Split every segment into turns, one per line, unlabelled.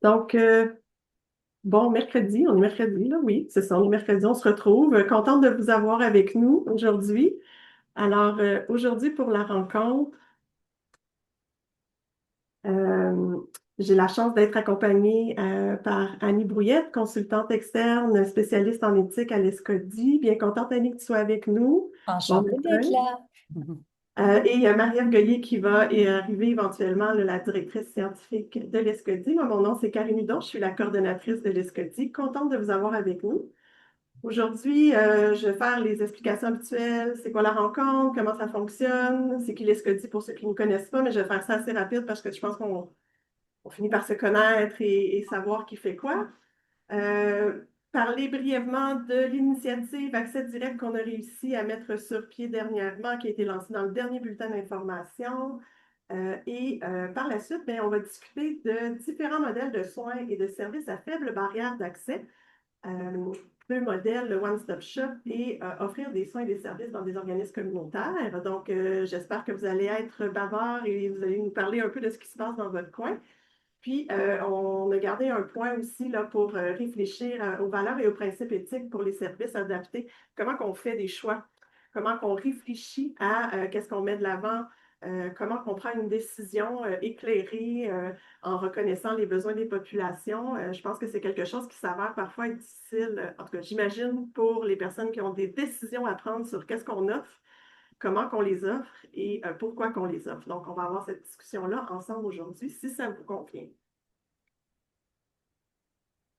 Donc, bon, mercredi, on est mercredi, là, oui, c'est ça, on est mercredi, on se retrouve. Contente de vous avoir avec nous aujourd'hui. Alors, aujourd'hui, pour la rencontre, euh, j'ai la chance d'être accompagnée par Annie Brouillette, consultante externe, spécialiste en éthique à l'ESCODI. Bien contente, Annie, que tu sois avec nous. Bon
Enchantée
matin.
d'être là.
Et il y a Marie-Ève Goyer qui va arriver éventuellement, là, la directrice scientifique de l'ESCODI. Moi, mon nom, c'est Karine Hudon, je suis la coordonnatrice de l'ESCODI. Contente de vous avoir avec nous. Aujourd'hui, je vais faire les explications habituelles. C'est quoi la rencontre? Comment ça fonctionne? C'est qui l'ESCODI pour ceux qui ne me connaissent pas, mais je vais faire ça assez rapide parce que je pense qu'on finit par se connaître et savoir qui fait quoi. Parler brièvement de l'initiative Accès direct qu'on a réussi à mettre sur pied dernièrement, qui a été lancée dans le dernier bulletin d'information. Par la suite, bien, on va discuter de différents modèles de soins et de services à faible barrière d'accès. Deux modèles, le One Stop Shop et offrir des soins et des services dans des organismes communautaires. Donc, j'espère que vous allez être bavards et vous allez nous parler un peu de ce qui se passe dans votre coin. Puis, on a gardé un point aussi là, pour réfléchir aux valeurs et aux principes éthiques pour les services adaptés. Comment qu'on fait des choix? Comment qu'on réfléchit à qu'est-ce qu'on met de l'avant? Comment qu'on prend une décision éclairée en reconnaissant les besoins des populations? Je pense que c'est quelque chose qui s'avère parfois être difficile, en tout cas, j'imagine, pour les personnes qui ont des décisions à prendre sur qu'est-ce qu'on offre, comment qu'on les offre et pourquoi qu'on les offre. Donc, on va avoir cette discussion-là ensemble aujourd'hui, si ça vous convient.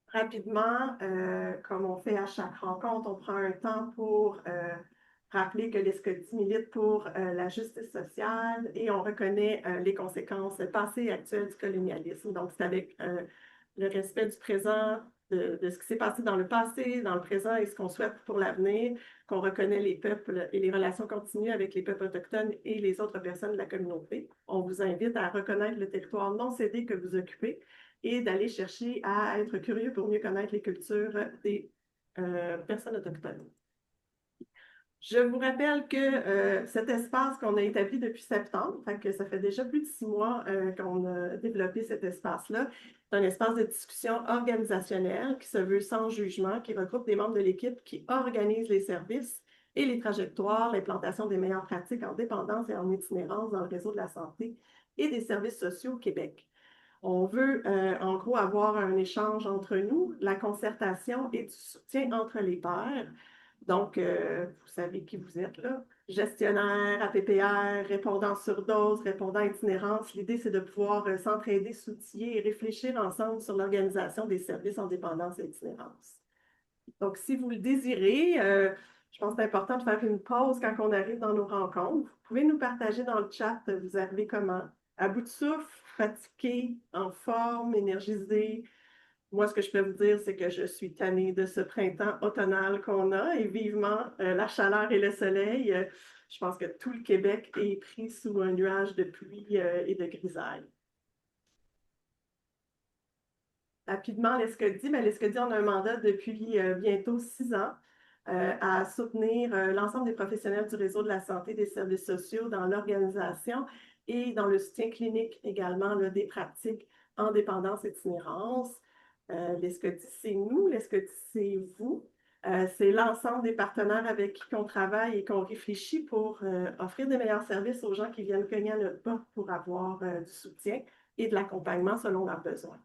Rapidement, comme on fait à chaque rencontre, on prend un temps pour rappeler que l'ESCODI milite pour la justice sociale et on reconnaît les conséquences passées et actuelles du colonialisme. Donc, c'est avec le respect du présent, de ce qui s'est passé dans le passé, dans le présent et ce qu'on souhaite pour l'avenir, qu'on reconnaît les peuples et les relations continues avec les peuples autochtones et les autres personnes de la communauté. On vous invite à reconnaître le territoire non cédé que vous occupez et d'aller chercher à être curieux pour mieux connaître les cultures des personnes autochtones. Je vous rappelle que cet espace qu'on a établi depuis septembre, fait que ça fait déjà plus de 6 mois qu'on a développé cet espace-là, c'est un espace de discussion organisationnelle qui se veut sans jugement, qui regroupe des membres de l'équipe qui organisent les services et les trajectoires, l'implantation des meilleures pratiques en dépendance et en itinérance dans le réseau de la santé et des services sociaux au Québec. On veut, en gros, avoir un échange entre nous, la concertation et du soutien entre les pairs. Donc, vous savez qui vous êtes là. Gestionnaire, APPR, répondant sur dose, répondant itinérance. L'idée, c'est de pouvoir s'entraider, s'outiller et réfléchir ensemble sur l'organisation des services en dépendance et itinérance. Donc, si vous le désirez, je pense que c'est important de faire une pause quand on arrive dans nos rencontres. Vous pouvez nous partager dans le chat, vous arrivez comment? À bout de souffle, fatigué, en forme, énergisé. Moi, ce que je peux vous dire, c'est que je suis tannée de ce printemps automnal qu'on a et vivement la chaleur et le soleil. Je pense que tout le Québec est pris sous un nuage de pluie et de grisaille. Rapidement, l'ESCODI, mais l'ESCODI, on a un mandat depuis bientôt 6 ans à soutenir l'ensemble des professionnels du réseau de la santé et des services sociaux dans l'organisation et dans le soutien clinique également là, des pratiques en dépendance et itinérance. L'ESCODI, c'est nous, l'ESCODI, c'est vous. C'est l'ensemble des partenaires avec qui on travaille et qu'on réfléchit pour offrir des meilleurs services aux gens qui viennent cogner à notre porte pour avoir du soutien et de l'accompagnement selon leurs besoins.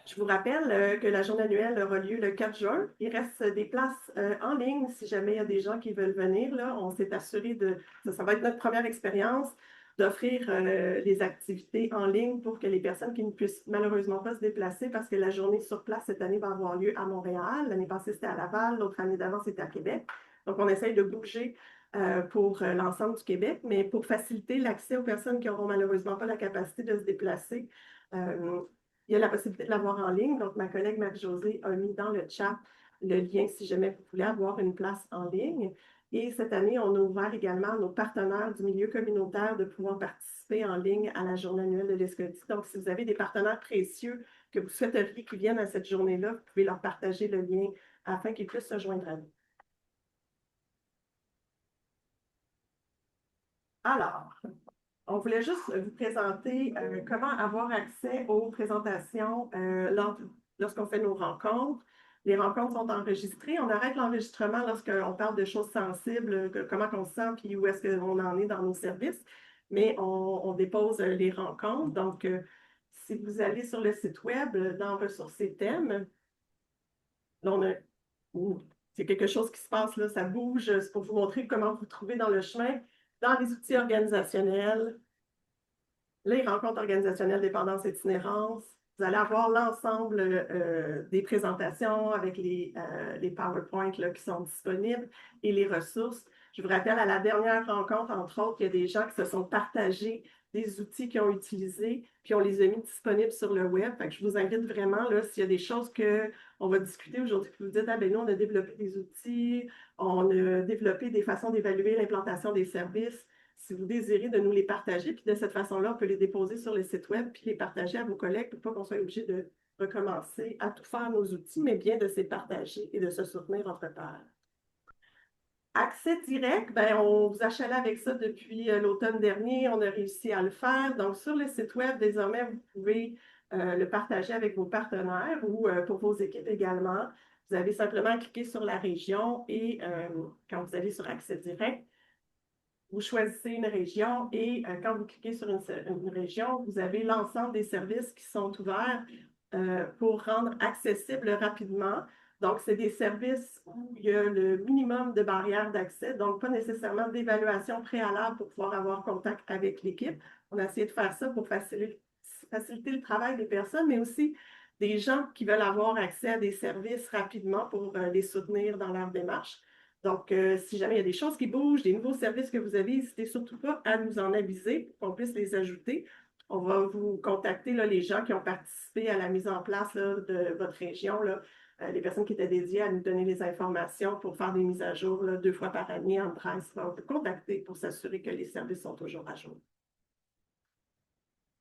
Je vous rappelle que la journée annuelle aura lieu le 4 juin. Il reste des places en ligne si jamais il y a des gens qui veulent venir. Là, on s'est assuré ça va être notre première expérience, d'offrir les activités en ligne pour que les personnes qui ne puissent malheureusement pas se déplacer, parce que la journée sur place cette année va avoir lieu à Montréal. L'année passée, c'était à Laval. L'autre année d'avant, c'était à Québec. Donc, on essaye de bouger pour l'ensemble du Québec, mais pour faciliter l'accès aux personnes qui n'auront malheureusement pas la capacité de se déplacer. Euh, il y a la possibilité de l'avoir en ligne. Donc, ma collègue Marie-Josée a mis dans le chat le lien si jamais vous voulez avoir une place en ligne. Et cette année, on a ouvert également à nos partenaires du milieu communautaire de pouvoir participer en ligne à la journée annuelle de l'ESCODI. Donc, si vous avez des partenaires précieux que vous souhaiteriez qu'ils viennent à cette journée-là, vous pouvez leur partager le lien afin qu'ils puissent se joindre à nous. Alors, On voulait juste vous présenter comment avoir accès aux présentations lorsqu'on fait nos rencontres. Les rencontres sont enregistrées. On arrête l'enregistrement lorsqu'on parle de choses sensibles, comment on se sent, puis où est-ce qu'on en est dans nos services. Mais on dépose les rencontres. Donc, si vous allez sur le site web, dans Ressources et thèmes, là, c'est quelque chose qui se passe, là, ça bouge. C'est pour vous montrer comment vous trouvez dans le chemin, dans les outils organisationnels, les rencontres organisationnelles dépendance itinérance. Vous allez avoir l'ensemble des présentations avec les PowerPoint là, qui sont disponibles et les ressources. Je vous rappelle, à la dernière rencontre, entre autres, il y a des gens qui se sont partagés des outils qu'ils ont utilisés, puis on les a mis disponibles sur le web. Fait que je vous invite vraiment, là, s'il y a des choses qu'on va discuter aujourd'hui, puis vous dites, ah ben nous, on a développé des outils, on a développé des façons d'évaluer l'implantation des services. Si vous désirez de nous les partager, puis de cette façon-là, on peut les déposer sur le site web, puis les partager à vos collègues, pour pas qu'on soit obligé de recommencer à tout faire nos outils, mais bien de se partager et de se soutenir entre pairs. Accès direct, ben, on vous achalait avec ça depuis l'automne dernier. On a réussi à le faire. Donc, sur le site web, désormais, vous pouvez le partager avec vos partenaires ou pour vos équipes également. Vous avez simplement cliqué sur la région et quand vous allez sur Accès direct, vous choisissez une région et quand vous cliquez sur une région, vous avez l'ensemble des services qui sont ouverts pour rendre accessible rapidement. Donc, c'est des services où il y a le minimum de barrières d'accès, donc pas nécessairement d'évaluation préalable pour pouvoir avoir contact avec l'équipe. On a essayé de faire ça pour faciliter le travail des personnes, mais aussi des gens qui veulent avoir accès à des services rapidement pour les soutenir dans leur démarche. Donc, si jamais il y a des choses qui bougent, des nouveaux services que vous avez, n'hésitez surtout pas à nous en aviser pour qu'on puisse les ajouter. On va vous contacter, là, les gens qui ont participé à la mise en place là, de votre région, là, les personnes qui étaient dédiées à nous donner les informations pour faire des mises à jour là, 2 fois par année en presse. On va vous contacter pour s'assurer que les services sont toujours à jour.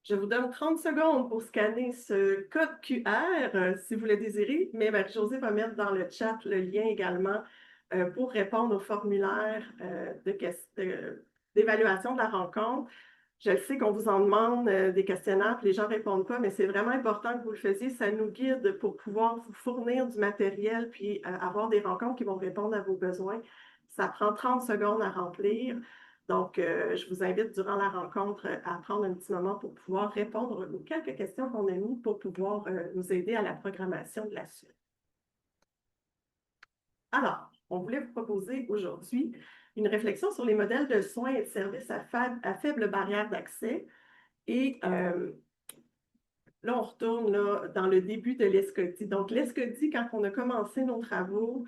Je vous donne 30 secondes pour scanner ce code QR si vous le désirez, mais Marie-Josée va mettre dans le chat le lien également pour répondre au formulaire d'évaluation de la rencontre. Je sais qu'on vous en demande des questionnaires, puis les gens ne répondent pas, mais c'est vraiment important que vous le fassiez. Ça nous guide pour pouvoir vous fournir du matériel, puis avoir des rencontres qui vont répondre à vos besoins. Ça prend 30 secondes à remplir. Donc, je vous invite durant la rencontre à prendre un petit moment pour pouvoir répondre aux quelques questions qu'on a mises pour pouvoir nous aider à la programmation de la suite. Alors, on voulait vous proposer aujourd'hui une réflexion sur les modèles de soins et de services à faible barrière d'accès. Et là, on retourne là, dans le début de l'ESCODI. Donc, l'ESCODI, quand on a commencé nos travaux,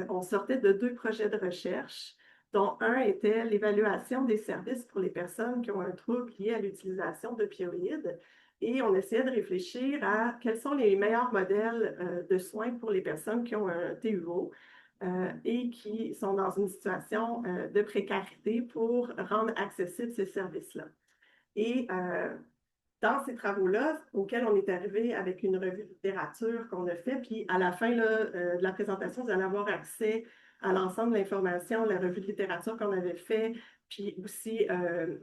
on sortait de 2 projets de recherche, dont un était l'évaluation des services pour les personnes qui ont un trouble lié à l'utilisation d'opioïdes. Et on essayait de réfléchir à quels sont les meilleurs modèles de soins pour les personnes qui ont un TUO et qui sont dans une situation de précarité pour rendre accessibles ces services-là. Et dans ces travaux-là, auxquels on est arrivé avec une revue de littérature qu'on a fait, puis à la fin là, de la présentation, vous allez avoir accès à l'ensemble de l'information, la revue de littérature qu'on avait fait, puis aussi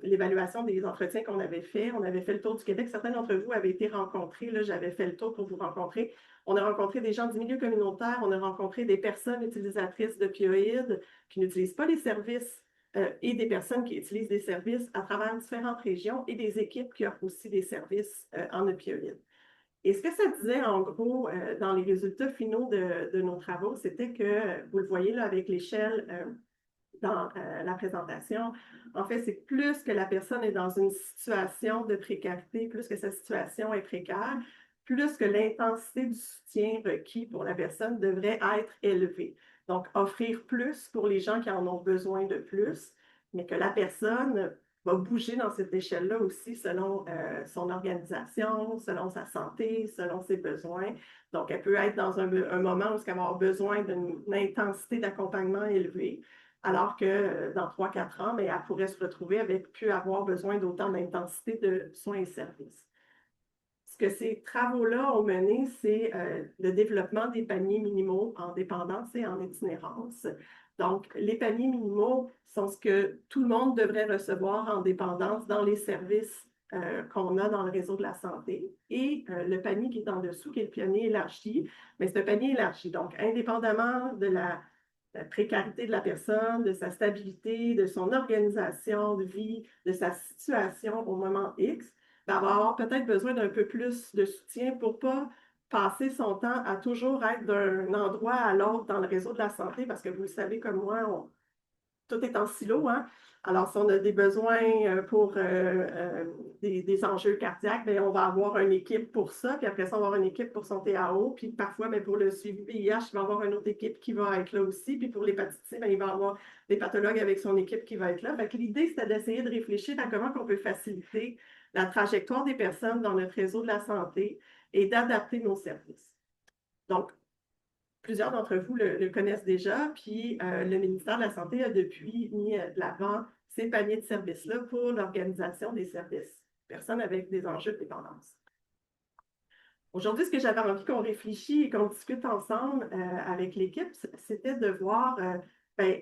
l'évaluation des entretiens qu'on avait fait. On avait fait le tour du Québec. Certains d'entre vous avaient été rencontrés. Là, j'avais fait le tour pour vous rencontrer. On a rencontré des gens du milieu communautaire. On a rencontré des personnes utilisatrices d'opioïdes qui n'utilisent pas les services et des personnes qui utilisent des services à travers différentes régions et des équipes qui offrent aussi des services en opioïdes. Et ce que ça disait, en gros, dans les résultats finaux de nos travaux, c'était que, vous le voyez là avec l'échelle dans la présentation, en fait, c'est plus que la personne est dans une situation de précarité, plus que sa situation est précaire, plus que l'intensité du soutien requis pour la personne devrait être élevée. Donc, offrir plus pour les gens qui en ont besoin de plus, mais que la personne va bouger dans cette échelle-là aussi selon son organisation, selon sa santé, selon ses besoins. Donc, elle peut être dans un moment où elle va avoir besoin d'une intensité d'accompagnement élevée, alors que dans 3-4 ans, mais elle pourrait se retrouver avec plus avoir besoin d'autant d'intensité de soins et services. Ce que ces travaux-là ont mené, c'est le développement des paniers minimaux en dépendance et en itinérance. Donc, les paniers minimaux sont ce que tout le monde devrait recevoir en dépendance dans les services qu'on a dans le réseau de la santé. Et le panier qui est en dessous, qui est le panier élargi, mais c'est un panier élargi. Donc, indépendamment de la précarité de la personne, de sa stabilité, de son organisation de vie, de sa situation au moment X, ben, elle va avoir peut-être besoin d'un peu plus de soutien pour ne pas passer son temps à toujours être d'un endroit à l'autre dans le réseau de la santé, parce que vous le savez comme moi, tout est en silo, hein? Alors, si on a des besoins pour des enjeux cardiaques, bien, on va avoir une équipe pour ça, puis après ça, on va avoir une équipe pour son TAO, puis parfois, bien, pour le suivi VIH, il va y avoir une autre équipe qui va être là aussi, puis pour l'hépatite C, bien, il va y avoir des pathologues avec son équipe qui va être là. Fait que l'idée, c'était d'essayer de réfléchir à comment on peut faciliter la trajectoire des personnes dans notre réseau de la santé et d'adapter nos services. Donc, plusieurs d'entre vous le connaissent déjà, puis le ministère de la Santé a depuis mis de l'avant ces paniers de services-là pour l'organisation des services, personnes avec des enjeux de dépendance. Aujourd'hui, ce que j'avais envie qu'on réfléchisse et qu'on discute ensemble avec l'équipe, c'était de voir, ben,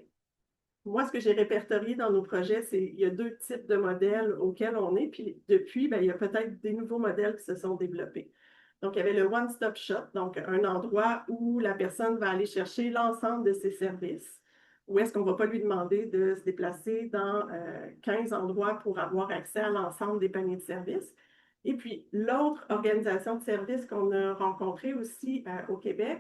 moi, ce que j'ai répertorié dans nos projets, c'est qu'il y a deux types de modèles auxquels on est, puis depuis, ben, il y a peut-être des nouveaux modèles qui se sont développés. Donc, il y avait le One-Stop Shop, donc un endroit où la personne va aller chercher l'ensemble de ses services. Où est-ce qu'on ne va pas lui demander de se déplacer dans 15 endroits pour avoir accès à l'ensemble des paniers de services. Et puis, l'autre organisation de services qu'on a rencontrée aussi au Québec,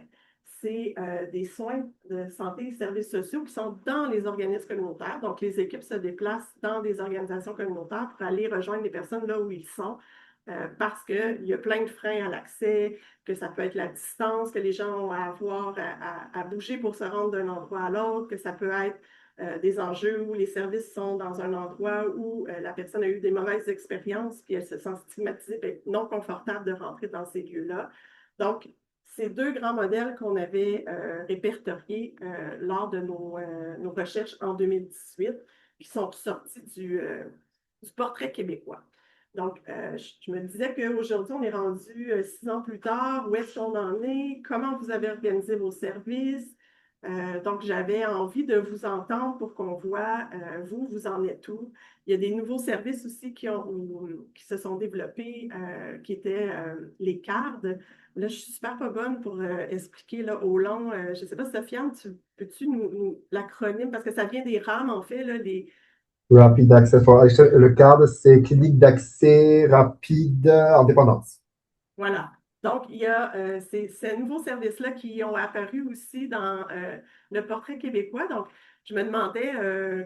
c'est des soins de santé et services sociaux qui sont dans les organismes communautaires. Donc, les équipes se déplacent dans des organisations communautaires pour aller rejoindre les personnes là où ils sont. Parce qu'il y a plein de freins à l'accès, que ça peut être la distance que les gens ont à avoir à bouger pour se rendre d'un endroit à l'autre, que ça peut être des enjeux où les services sont dans un endroit où la personne a eu des mauvaises expériences, puis elle se sent stigmatisée, puis non confortable de rentrer dans ces lieux-là. Donc, ces deux grands modèles qu'on avait répertoriés lors de nos recherches en 2018, qui sont sortis du portrait québécois. Donc, je me disais qu'aujourd'hui, on est rendu 6 ans plus tard. Où est-ce qu'on en est? Comment vous avez organisé vos services? Donc, j'avais envie de vous entendre pour qu'on voit, vous en êtes où. Il y a des nouveaux services aussi qui se sont développés, qui étaient les CARD. Là, je suis super pas bonne pour expliquer là, au long. Je ne sais pas, Sofiane, peux-tu l'acronyme? Parce que ça vient des RAM, en fait, là,
Rapid Access for Action. Le CARD, c'est Clinique d'accès rapide indépendance.
Voilà. Donc, il y a ces nouveaux services-là qui ont apparu aussi dans le portrait québécois. Donc, je me demandais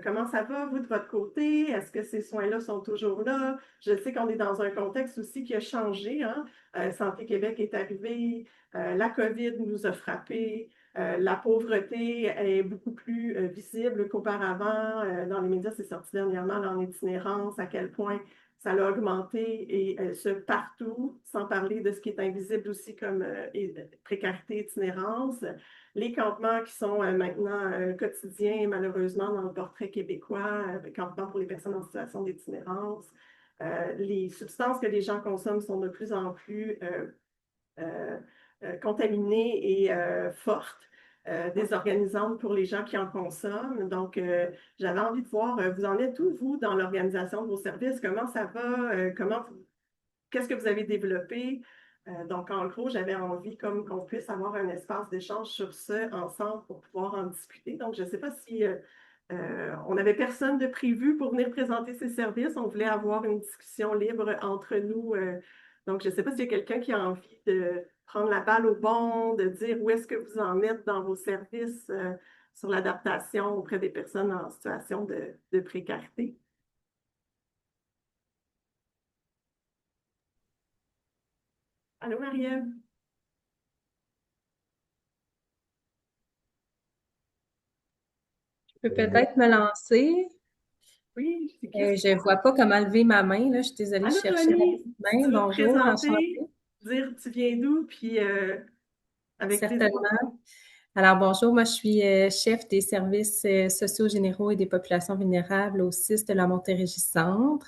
comment ça va, vous, de votre côté? Est-ce que ces soins-là sont toujours là? Je sais qu'on est dans un contexte aussi qui a changé, hein? Santé Québec est arrivé, la COVID nous a frappés, la pauvreté est beaucoup plus visible qu'auparavant. Dans les médias, c'est sorti dernièrement là, en itinérance, à quel point ça a augmenté et ce partout, sans parler de ce qui est invisible aussi comme précarité, itinérance. Les campements qui sont maintenant quotidiens, malheureusement, dans le portrait québécois, campements pour les personnes en situation d'itinérance. Les substances que les gens consomment sont de plus en plus euh, contaminées et fortes, désorganisantes pour les gens qui en consomment. Donc, j'avais envie de voir, vous en êtes où, vous, dans l'organisation de vos services? Comment ça va? Qu'est-ce que vous avez développé? Donc, en gros, j'avais envie comme qu'on puisse avoir un espace d'échange sur ça ensemble pour pouvoir en discuter. Donc, je ne sais pas si on n'avait personne de prévu pour venir présenter ses services. On voulait avoir une discussion libre entre nous. Donc, je ne sais pas s'il y a quelqu'un qui a envie de prendre la balle au bon, de dire où est-ce que vous en êtes dans vos services sur l'adaptation auprès des personnes en situation de précarité. Allô, Marielle?
Je peux peut-être me lancer.
Oui, c'est
Je ne vois pas comment lever ma main, là. Je suis désolée, je
Allô,
cherchais la
Joanie,
petite
si
main.
tu veux te
Bonjour,
présenter,
enchantée.
dire tu viens d'où, puis avec plaisir.
Certainement. Alors, bonjour, moi, je suis chef des services sociaux généraux et des populations vulnérables au CIS de la Montérégie-Centre.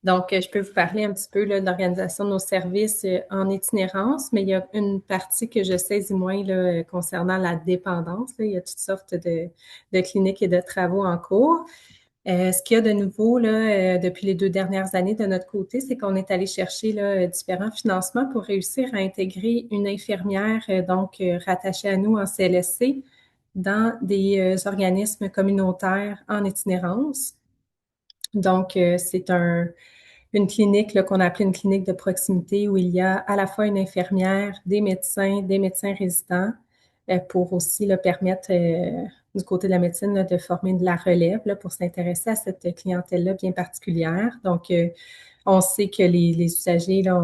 Donc, je peux vous parler un petit peu là, de l'organisation de nos services en itinérance, mais il y a une partie que je saisis moins là, concernant la dépendance. Là. Il y a toutes sortes de cliniques et de travaux en cours. Ce qu'il y a de nouveau là, depuis les 2 dernières années de notre côté, c'est qu'on est allé chercher là, différents financements pour réussir à intégrer une infirmière rattachée à nous en CLSC dans des organismes communautaires en itinérance. Donc, c'est une clinique là, qu'on a appelée une clinique de proximité où il y a à la fois une infirmière, des médecins résidents pour aussi là, permettre du côté de la médecine là, de former de la relève là, pour s'intéresser à cette clientèle-là bien particulière. Donc, on sait que les usagers là,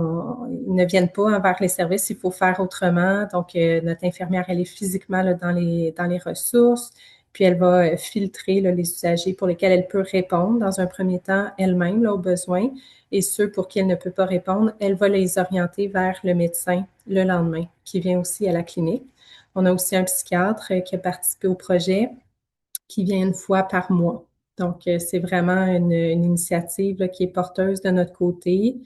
ils ne viennent pas envers les services, il faut faire autrement. Donc, notre infirmière, elle est physiquement là, dans les ressources, puis elle va filtrer là, les usagers pour lesquels elle peut répondre dans un premier temps elle-même là, aux besoins, et ceux pour qui elle ne peut pas répondre, elle va les orienter vers le médecin le lendemain, qui vient aussi à la clinique. On a aussi un psychiatre qui a participé au projet, qui vient une fois par mois. Donc, c'est vraiment une initiative là, qui est porteuse de notre côté.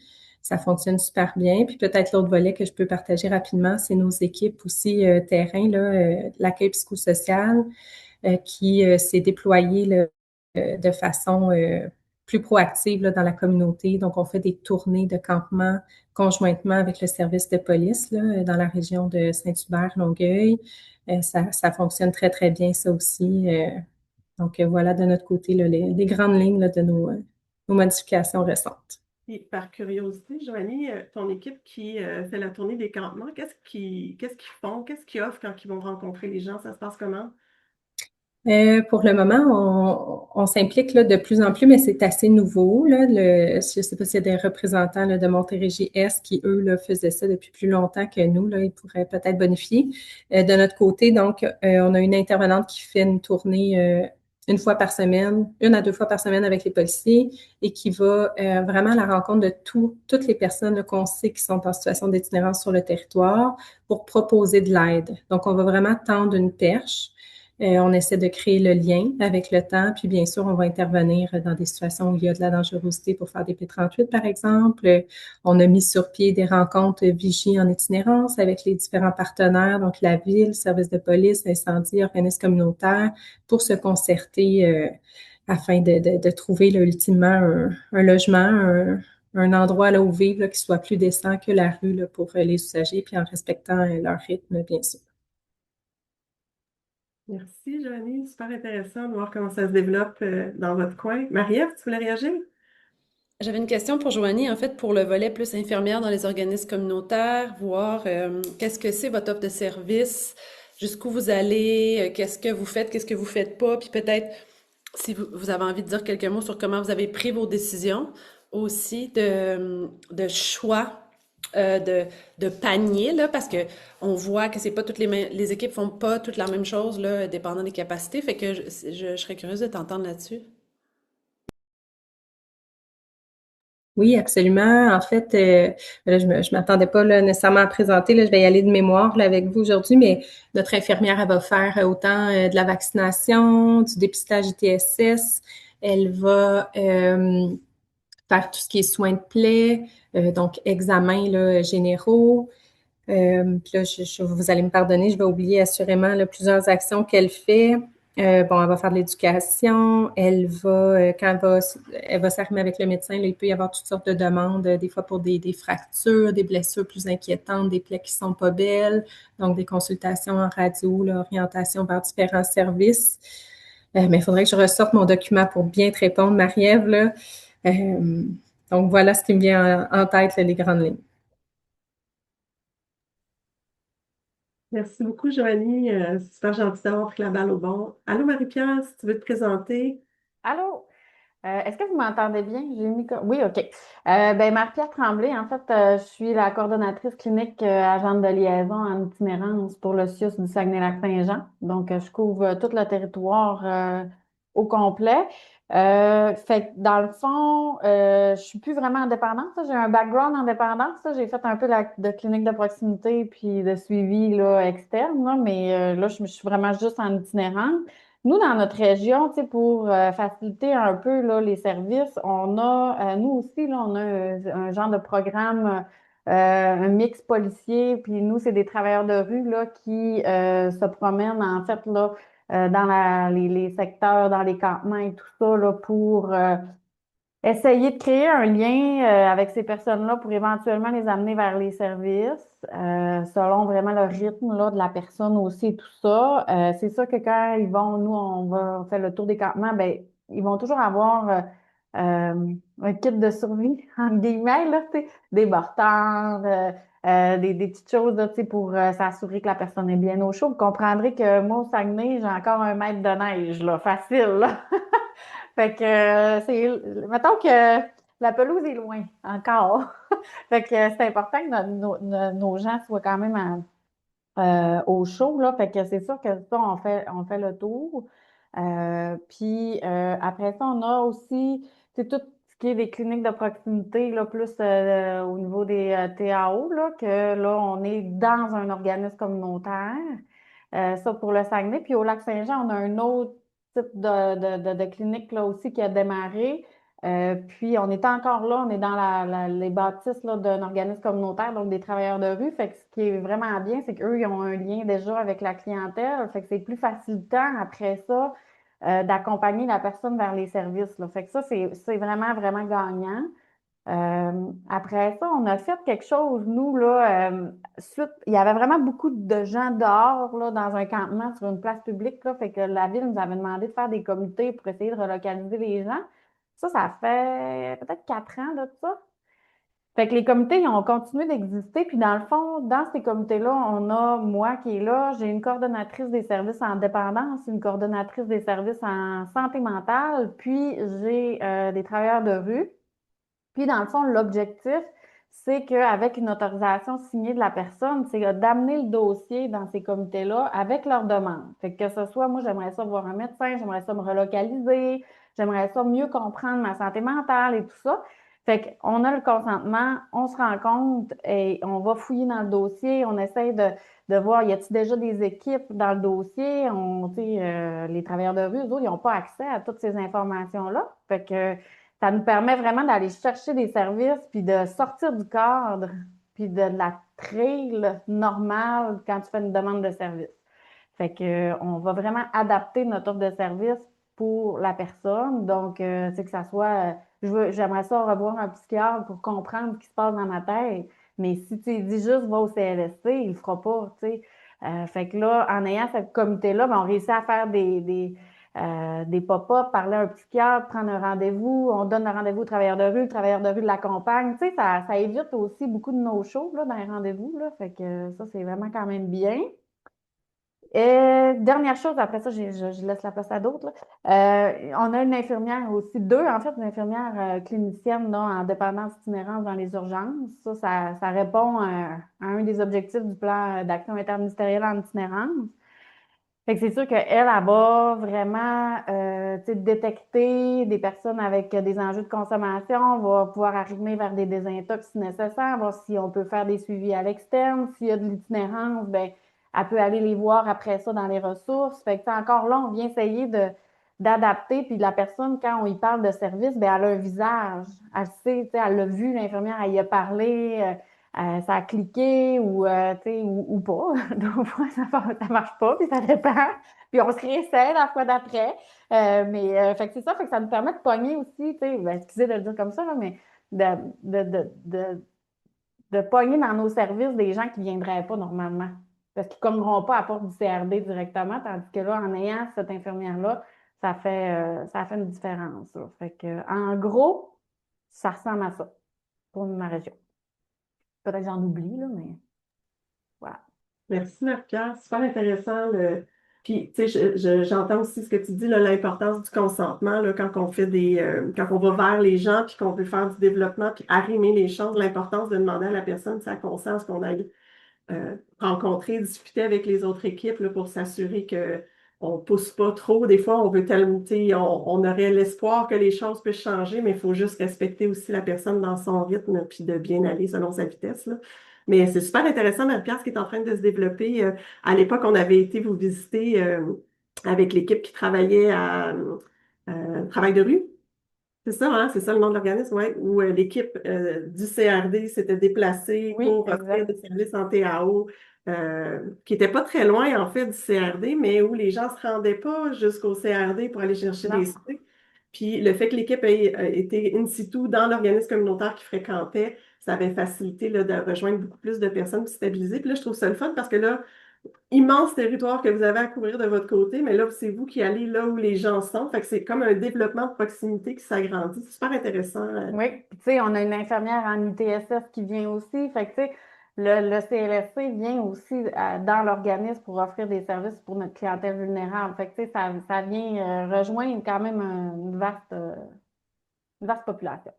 Ça fonctionne super bien. Puis peut-être l'autre volet que je peux partager rapidement, c'est nos équipes aussi terrain, là, l'accueil psychosocial qui s'est déployé là, de façon plus proactive là, dans la communauté. Donc, on fait des tournées de campement conjointement avec le service de police là, dans la région de Saint-Hubert-Longueuil. Ça fonctionne très, très bien, ça aussi. Donc, voilà de notre côté là, les grandes lignes là, de nos modifications récentes.
Et par curiosité, Joanie, ton équipe qui fait la tournée des campements, qu'est-ce qu'ils font? Qu'est-ce qu'ils offrent quand ils vont rencontrer les gens? Ça se passe comment?
Pour le moment, on s'implique là, de plus en plus, mais c'est assez nouveau. Là, je ne sais pas s'il y a des représentants là, de Montérégie-Est qui, eux, là, faisaient ça depuis plus longtemps que nous. Là, ils pourraient peut-être bonifier. De notre côté, donc, on a une intervenante qui fait une tournée une fois par semaine, 1 à 2 fois par semaine avec les policiers et qui va vraiment à la rencontre de toutes les personnes là, qu'on sait qui sont en situation d'itinérance sur le territoire pour proposer de l'aide. Donc, on va vraiment tendre une perche. On essaie de créer le lien avec le temps, puis bien sûr, on va intervenir dans des situations où il y a de la dangerosité pour faire des P38, par exemple. On a mis sur pied des rencontres vigie en itinérance avec les différents partenaires, donc la ville, service de police, incendie, organismes communautaires, pour se concerter afin de trouver là, ultimement un logement, un endroit là où vivre là, qui soit plus décent que la rue là, pour les usagers, puis en respectant leur rythme, bien sûr.
Merci, Joanie. Super intéressant de voir comment ça se développe dans votre coin. Marie-Ève, tu voulais réagir?
J'avais une question pour Joanie, en fait, pour le volet plus infirmière dans les organismes communautaires, voir qu'est-ce que c'est votre offre de service, jusqu'où vous allez, qu'est-ce que vous faites, qu'est-ce que vous faites pas, puis peut-être si vous avez envie de dire quelques mots sur comment vous avez pris vos décisions, aussi de choix de panier, là, parce que on voit que c'est pas les équipes font pas toutes la même chose, là, dépendant des capacités, fait que je serais curieuse de t'entendre là-dessus.
Oui, absolument. En fait, là, je m'attendais pas là, nécessairement à présenter. Là, je vais y aller de mémoire là, avec vous aujourd'hui, mais notre infirmière, elle va faire autant de la vaccination, du dépistage ITSS. Elle va faire tout ce qui est soins de plaie, donc examens là, généraux. Puis là, vous allez me pardonner, je vais oublier assurément là, plusieurs actions qu'elle fait. Bon, elle va faire de l'éducation, quand elle va s'arrimer avec le médecin, là, il peut y avoir toutes sortes de demandes, des fois pour des fractures, des blessures plus inquiétantes, des plaies qui sont pas belles, donc des consultations en radio, l'orientation vers différents services. Mais il faudrait que je ressorte mon document pour bien te répondre, Marie-Ève, là. Euh, donc voilà ce qui me vient en tête, là, les grandes lignes.
Merci beaucoup, Joanie. C'est super gentil d'avoir pris la balle au bon. Allô, Marie-Pierre, si tu veux te présenter.
Allô? Est-ce que vous m'entendez bien? Oui, OK. Ben, Marie-Pierre Tremblay, en fait, je suis la coordonnatrice clinique agente de liaison en itinérance pour le CIUS du Saguenay-Lac-Saint-Jean. Donc, je couvre tout le territoire au complet. Fait que dans le fond, je suis plus vraiment indépendante. Là. J'ai un background en indépendance. Là. J'ai fait un peu de clinique de proximité puis de suivi là, externe, là, mais là, je suis vraiment juste en itinérance. Nous, dans notre région, tu sais, pour faciliter un peu là, les services, on a, nous aussi, là, on a un genre de programme, un mix policier, puis nous, c'est des travailleurs de rue là, qui se promènent, en fait, là, dans les secteurs, dans les campements et tout ça, là, pour essayer de créer un lien avec ces personnes-là pour éventuellement les amener vers les services, selon vraiment le rythme là, de la personne aussi et tout ça. C'est sûr que quand ils vont, nous, on faire le tour des campements, ben, ils vont toujours avoir un kit de survie, entre guillemets, là, tu sais, des mortars, des petites choses là, tu sais, pour s'assurer que la personne est bien au chaud. Vous comprendrez que moi, au Saguenay, j'ai encore 1 mètre de neige, là, facile, là. Fait que mettons que la pelouse est loin encore. Fait que c'est important que nos gens soient quand même au chaud, là. Fait que c'est sûr que ça, on fait le tour. Puis après ça, on a aussi, c'est tout ce qui est des cliniques de proximité, là, plus au niveau des TAO, là, que là, on est dans un organisme communautaire. Ça pour le Saguenay. Puis au Lac-Saint-Jean, on a un autre type de clinique là aussi qui a démarré. Puis on est encore là, on est dans les bâtisses là, d'un organisme communautaire, donc des travailleurs de rue. Fait que ce qui est vraiment bien, c'est qu'eux, ils ont un lien déjà avec la clientèle. Fait que c'est plus facilitant après ça d'accompagner la personne vers les services, là. Fait que ça, c'est vraiment, vraiment gagnant. Après ça, on a fait quelque chose, nous, là, il y avait vraiment beaucoup de gens dehors, là, dans un campement sur une place publique, là, fait que la ville nous avait demandé de faire des comités pour essayer de relocaliser les gens. Ça fait peut-être 4 ans de ça. Fait que les comités, ils ont continué d'exister, puis dans le fond, dans ces comités-là, on a moi qui est là, j'ai une coordonnatrice des services en dépendance, une coordonnatrice des services en santé mentale, puis j'ai des travailleurs de rue. Puis, dans le fond, l'objectif, c'est qu'avec une autorisation signée de la personne, c'est d'amener le dossier dans ces comités-là avec leur demande. Fait que ce soit, moi, j'aimerais ça voir un médecin, j'aimerais ça me relocaliser, j'aimerais ça mieux comprendre ma santé mentale et tout ça. Fait qu'on a le consentement, on se rend compte et on va fouiller dans le dossier, on essaie de voir, y a-t-il déjà des équipes dans le dossier? Tu sais, les travailleurs de rue, eux autres, ils n'ont pas accès à toutes ces informations-là. Fait que ça nous permet vraiment d'aller chercher des services, puis de sortir du cadre, puis de la trail normale quand tu fais une demande de service. Fait que, on va vraiment adapter notre offre de service pour la personne. Donc, c'est que ça soit, j'aimerais ça revoir un psychiatre pour comprendre ce qui se passe dans ma tête. Mais si tu lui dis juste va au CLSC, il le fera pas, tu sais. Fait que là, en ayant ce comité-là, ben, on réussit à faire des pop-up, parler à un psychiatre, prendre un rendez-vous, on donne un rendez-vous au travailleur de rue, le travailleur de rue l'accompagne. Tu sais, ça évite aussi beaucoup de no-show là, dans les rendez-vous, là. Fait que ça, c'est vraiment quand même bien. Et dernière chose, après ça, je laisse la place à d'autres, là. On a une infirmière aussi, deux, en fait, une infirmière clinicienne là, en dépendance itinérance dans les urgences. Ça répond à un des objectifs du plan d'action interministérielle en itinérance. Fait que c'est sûr qu'elle, elle va vraiment tu sais, détecter des personnes avec des enjeux de consommation, on va pouvoir arriver vers des désintox si nécessaire, voir si on peut faire des suivis à l'externe. S'il y a de l'itinérance, ben elle peut aller les voir après ça dans les ressources. Fait que encore là, on vient essayer d'adapter. Puis la personne, quand on y parle de service, ben elle a un visage. Elle sait, tu sais, elle l'a vu, l'infirmière, elle y a parlé. Ça a cliqué tu sais, ou pas. Donc, ça marche pas, puis ça dépend. Puis on se réessaie la fois d'après. Fait que c'est ça, fait que ça nous permet de pogner aussi, tu sais, ben, excusez de le dire comme ça, là, mais de, de, de, de, de pogner dans nos services des gens qui viendraient pas normalement. Parce qu'ils ne cogneront pas à la porte du CRD directement, tandis que là, en ayant cette infirmière-là, ça fait une différence, là. Fait que, en gros, ça ressemble à ça pour ma région. Peut-être que j'en oublie, là, mais voilà.
Merci, Marie-Pierre. Super intéressant. Puis, tu sais, j'entends aussi ce que tu dis, là, l'importance du consentement, là, quand on fait quand on va vers les gens, puis qu'on veut faire du développement, puis arrimer les choses, l'importance de demander à la personne sa conscience qu'on aille rencontrer, discuter avec les autres équipes, là, pour s'assurer que on pousse pas trop. Des fois, on veut tellement, tu sais, on aurait l'espoir que les choses puissent changer, mais il faut juste respecter aussi la personne dans son rythme, puis de bien aller selon sa vitesse, là. Mais c'est super intéressant, Marie-Pierre, ce qui est en train de se développer. À l'époque, on avait été vous visiter avec l'équipe qui travaillait à Travail de rue. C'est ça le nom de l'organisme, ouais, où l'équipe du CRD s'était déplacée
Oui,
pour offrir
exact.
des services en TAO, qui n'étaient pas très loin, en fait, du CRD, mais où les gens ne se rendaient pas jusqu'au CRD pour aller chercher des
Non.
soins. Puis le fait que l'équipe ait été in situ dans l'organisme communautaire qu'ils fréquentaient, ça avait facilité là, de rejoindre beaucoup plus de personnes puis stabiliser. Puis là, je trouve ça le fun parce que là, immense territoire que vous avez à couvrir de votre côté, mais là, c'est vous qui allez là où les gens sont. Fait que c'est comme un développement de proximité qui s'agrandit. C'est super intéressant.
Oui, puis tu sais, on a une infirmière en ITSS qui vient aussi. Fait que tu sais, le CLSC vient aussi dans l'organisme pour offrir des services pour notre clientèle vulnérable. Fait que tu sais, ça vient rejoindre quand même une vaste population.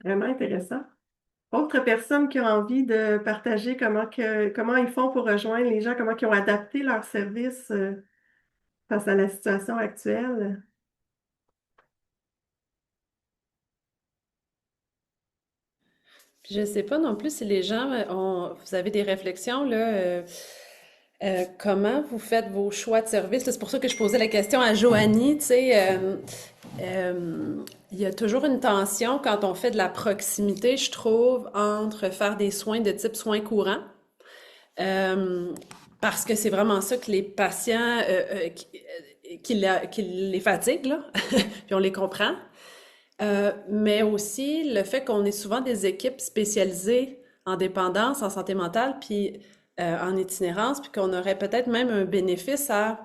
Vraiment intéressant. Autre personne qui a envie de partager comment ils font pour rejoindre les gens, comment ils ont adapté leurs services face à la situation actuelle.
Puis je sais pas non plus si les gens vous avez des réflexions là. Comment vous faites vos choix de service? Là, c'est pour ça que je posais la question à Joanie. Tu sais, il y a toujours une tension quand on fait de la proximité, je trouve, entre faire des soins de type soins courants, euh, parce que c'est vraiment ça que les patients qui les fatigue, là, puis on les comprend. Mais aussi le fait qu'on ait souvent des équipes spécialisées en dépendance, en santé mentale, puis en itinérance, puis qu'on aurait peut-être même un bénéfice à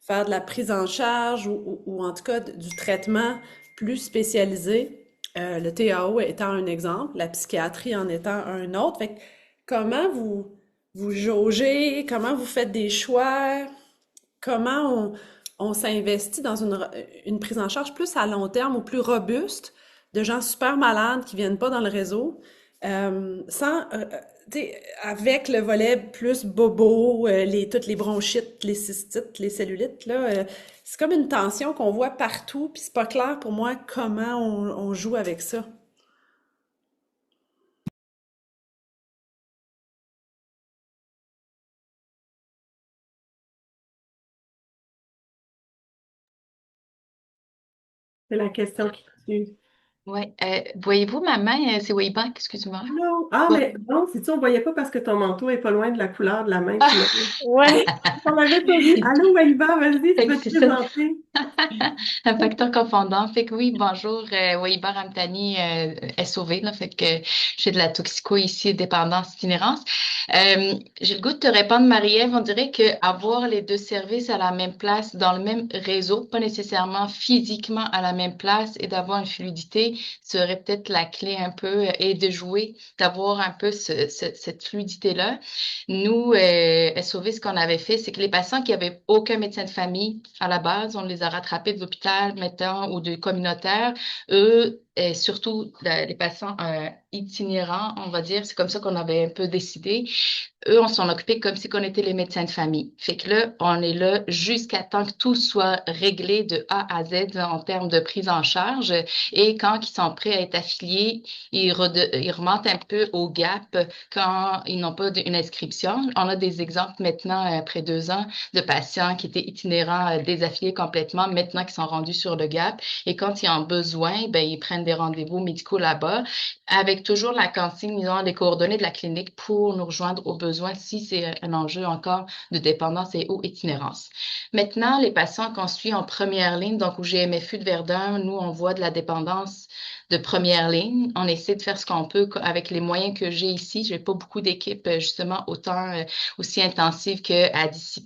faire de la prise en charge ou en tout cas du traitement plus spécialisé. Le TAO étant un exemple, la psychiatrie en étant un autre. Fait que comment vous jaugez, comment vous faites des choix, comment on s'investit dans une prise en charge plus à long terme ou plus robuste de gens super malades qui viennent pas dans le réseau, sans, tu sais, avec le volet plus bobo, toutes les bronchites, les cystites, les cellulites, là, c'est comme une tension qu'on voit partout, puis c'est pas clair pour moi comment on joue avec ça.
C'est la question qui tue.
Oui. Voyez-vous ma main? C'est Wayback, excuse-moi.
Non. Ah,
Ouais.
mais non, si tu on voyait pas parce que ton manteau est pas loin de la couleur de la main, tu l'avais.
Oui.
On l'avait pas vu. Allô, Welba, vas-y, tu
Fait que
peux te
c'est ça.
présenter.
Un facteur confondant. Fait que oui, bonjour, Wahiba Ramtani, SOV, là, fait que j'ai de la toxico ici, dépendance, itinérance. J'ai le goût de te répondre, Marie-Ève, on dirait que avoir les deux services à la même place, dans le même réseau, pas nécessairement physiquement à la même place, et d'avoir une fluidité serait peut-être la clé un peu, et de jouer, d'avoir un peu cette fluidité-là. Nous, SOV, ce qu'on avait fait, c'est que les patients qui avaient aucun médecin de famille à la base, on les a rattrapés de l'hôpital, mettons, ou de communautaire. Eux, et surtout les patients itinérants, on va dire, c'est comme ça qu'on avait un peu décidé. Eux, on s'en occupait comme si on était les médecins de famille. Fait que là, on est là jusqu'à temps que tout soit réglé de A à Z en termes de prise en charge. Et quand ils sont prêts à être affiliés, ils remontent un peu au gap quand ils n'ont pas une inscription. On a des exemples maintenant, après 2 ans, de patients qui étaient itinérants, désaffiliés complètement, maintenant qu'ils sont rendus sur le gap. Et quand ils ont besoin, ben, ils prennent des rendez-vous médicaux là-bas, avec toujours la consigne, ils ont les coordonnées de la clinique pour nous rejoindre aux besoins si c'est un enjeu encore de dépendance et ou itinérance. Maintenant, les patients qu'on suit en première ligne, donc au GMFU de Verdun, nous, on voit de la dépendance de première ligne. On essaie de faire ce qu'on peut avec les moyens que j'ai ici. J'ai pas beaucoup d'équipes, justement, autant aussi intensives qu'à DC+.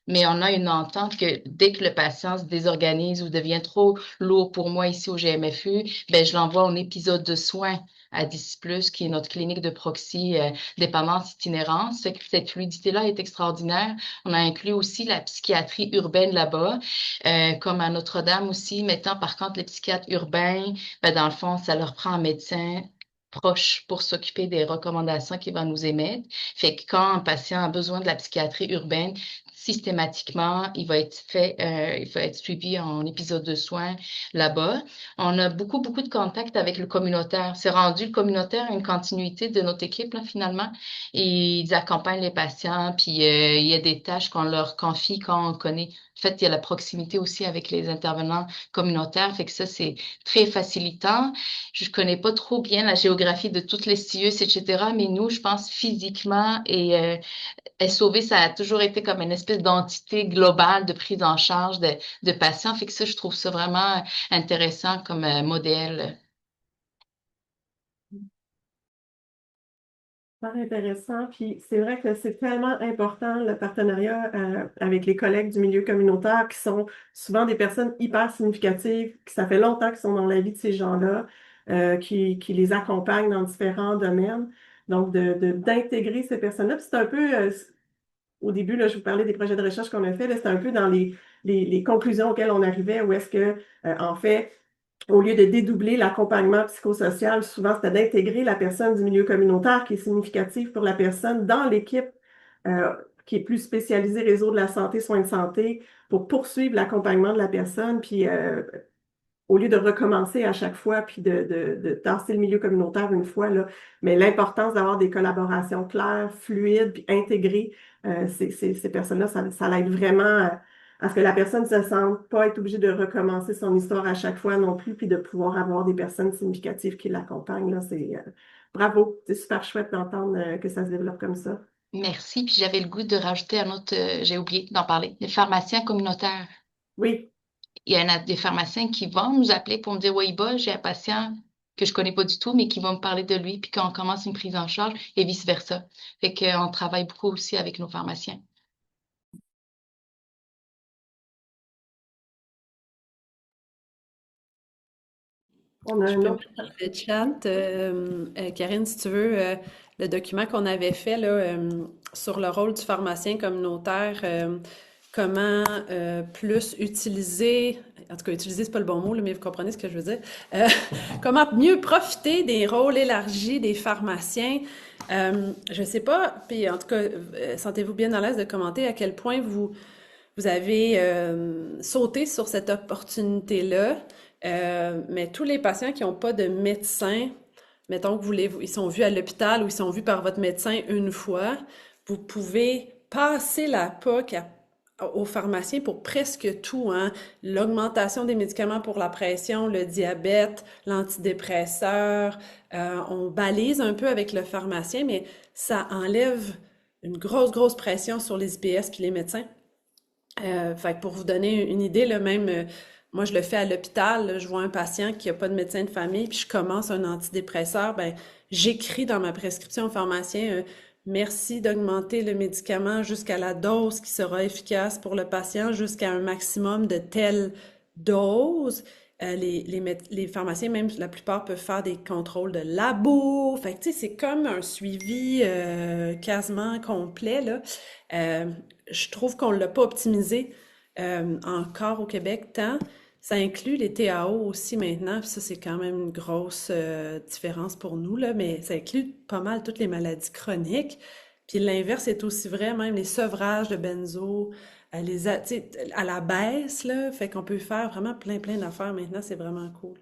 Mais on a une entente que dès que le patient se désorganise ou devient trop lourd pour moi ici au GMFU, ben, je l'envoie en épisode de soins à DC+, qui est notre clinique de proxy dépendance itinérance. Fait que cette fluidité-là est extraordinaire. On a inclus aussi la psychiatrie urbaine là-bas, comme à Notre-Dame aussi. Maintenant, par contre, les psychiatres urbains, ben, dans le fond, ça leur prend un médecin proche pour s'occuper des recommandations qu'il va nous émettre. Fait que quand un patient a besoin de la psychiatrie urbaine, systématiquement, il va être suivi en épisode de soins là-bas. On a beaucoup, beaucoup de contacts avec le communautaire. C'est rendu le communautaire une continuité de notre équipe, là, finalement. Et ils accompagnent les patients, puis il y a des tâches qu'on leur confie quand on connaît. En fait, il y a la proximité aussi avec les intervenants communautaires, fait que ça, c'est très facilitant. Je connais pas trop bien la géographie de toutes les CIUS, etc., mais nous, je pense physiquement et SOV, ça a toujours été comme une espèce d'entité globale de prise en charge de patients, fait que ça, je trouve ça vraiment intéressant comme modèle.
Super intéressant. Puis c'est vrai que c'est tellement important le partenariat avec les collègues du milieu communautaire qui sont souvent des personnes hyper significatives, qui ça fait longtemps qu'ils sont dans la vie de ces gens-là, qui les accompagnent dans différents domaines. Donc, d'intégrer ces personnes-là. Puis c'est un peu, au début, là, je vous parlais des projets de recherche qu'on a fait, là, c'était un peu dans les conclusions auxquelles on arrivait, où est-ce que, en fait, au lieu de dédoubler l'accompagnement psychosocial, souvent c'était d'intégrer la personne du milieu communautaire qui est significative pour la personne dans l'équipe euh, qui est plus spécialisée réseau de la santé, soins de santé, pour poursuivre l'accompagnement de la personne, puis au lieu de recommencer à chaque fois, puis de tasser le milieu communautaire une fois, là, mais l'importance d'avoir des collaborations claires, fluides, puis intégrées, ces personnes-là, ça l'aide vraiment à ce que la personne ne se sente pas être obligée de recommencer son histoire à chaque fois non plus, puis de pouvoir avoir des personnes significatives qui l'accompagnent. Là, bravo, c'est super chouette d'entendre que ça se développe comme ça.
Merci. Puis j'avais le goût de rajouter un autre, j'ai oublié d'en parler, les pharmaciens communautaires.
Oui,
Il y en a des pharmaciens qui vont nous appeler pour me dire, oui, bah, j'ai un patient que je connais pas du tout, mais qui va me parler de lui, puis qu'on commence une prise en charge, et vice-versa. Fait qu'on travaille beaucoup aussi avec nos pharmaciens.
on a
Je
un
peux
autre.
mettre dans le chat, Karine, si tu veux, le document qu'on avait fait là, sur le rôle du pharmacien communautaire, comment plus utiliser, en tout cas utiliser c'est pas le bon mot, là, mais vous comprenez ce que je veux dire, Euh, comment mieux profiter des rôles élargis des pharmaciens. Je sais pas, puis en tout cas, sentez-vous bien à l'aise de commenter à quel point vous avez sauté sur cette opportunité-là, mais tous les patients qui n'ont pas de médecin, mettons que ils sont vus à l'hôpital ou ils sont vus par votre médecin une fois, vous pouvez passer la POC au pharmacien pour presque tout, hein. L'augmentation des médicaments pour la pression, le diabète, l'antidépresseur, on balise un peu avec le pharmacien, mais ça enlève une grosse, grosse pression sur les IPS puis les médecins. Fait que pour vous donner une idée, là, même moi je le fais à l'hôpital, là, je vois un patient qui n'a pas de médecin de famille, puis je commence un antidépresseur, ben j'écris dans ma prescription au pharmacien merci d'augmenter le médicament jusqu'à la dose qui sera efficace pour le patient, jusqu'à un maximum de telle dose. Les pharmaciens, même la plupart, peuvent faire des contrôles de labo. Fait que, tu sais, c'est comme un suivi quasiment complet, là. Euh, je trouve qu'on ne l'a pas optimisé encore au Québec tant. Ça inclut les TAO aussi maintenant, puis ça, c'est quand même une grosse différence pour nous, là, mais ça inclut pas mal toutes les maladies chroniques. Puis l'inverse est aussi vrai, même les sevrages de benzo, tu sais, à la baisse, là, fait qu'on peut faire vraiment plein, plein d'affaires maintenant, c'est vraiment cool.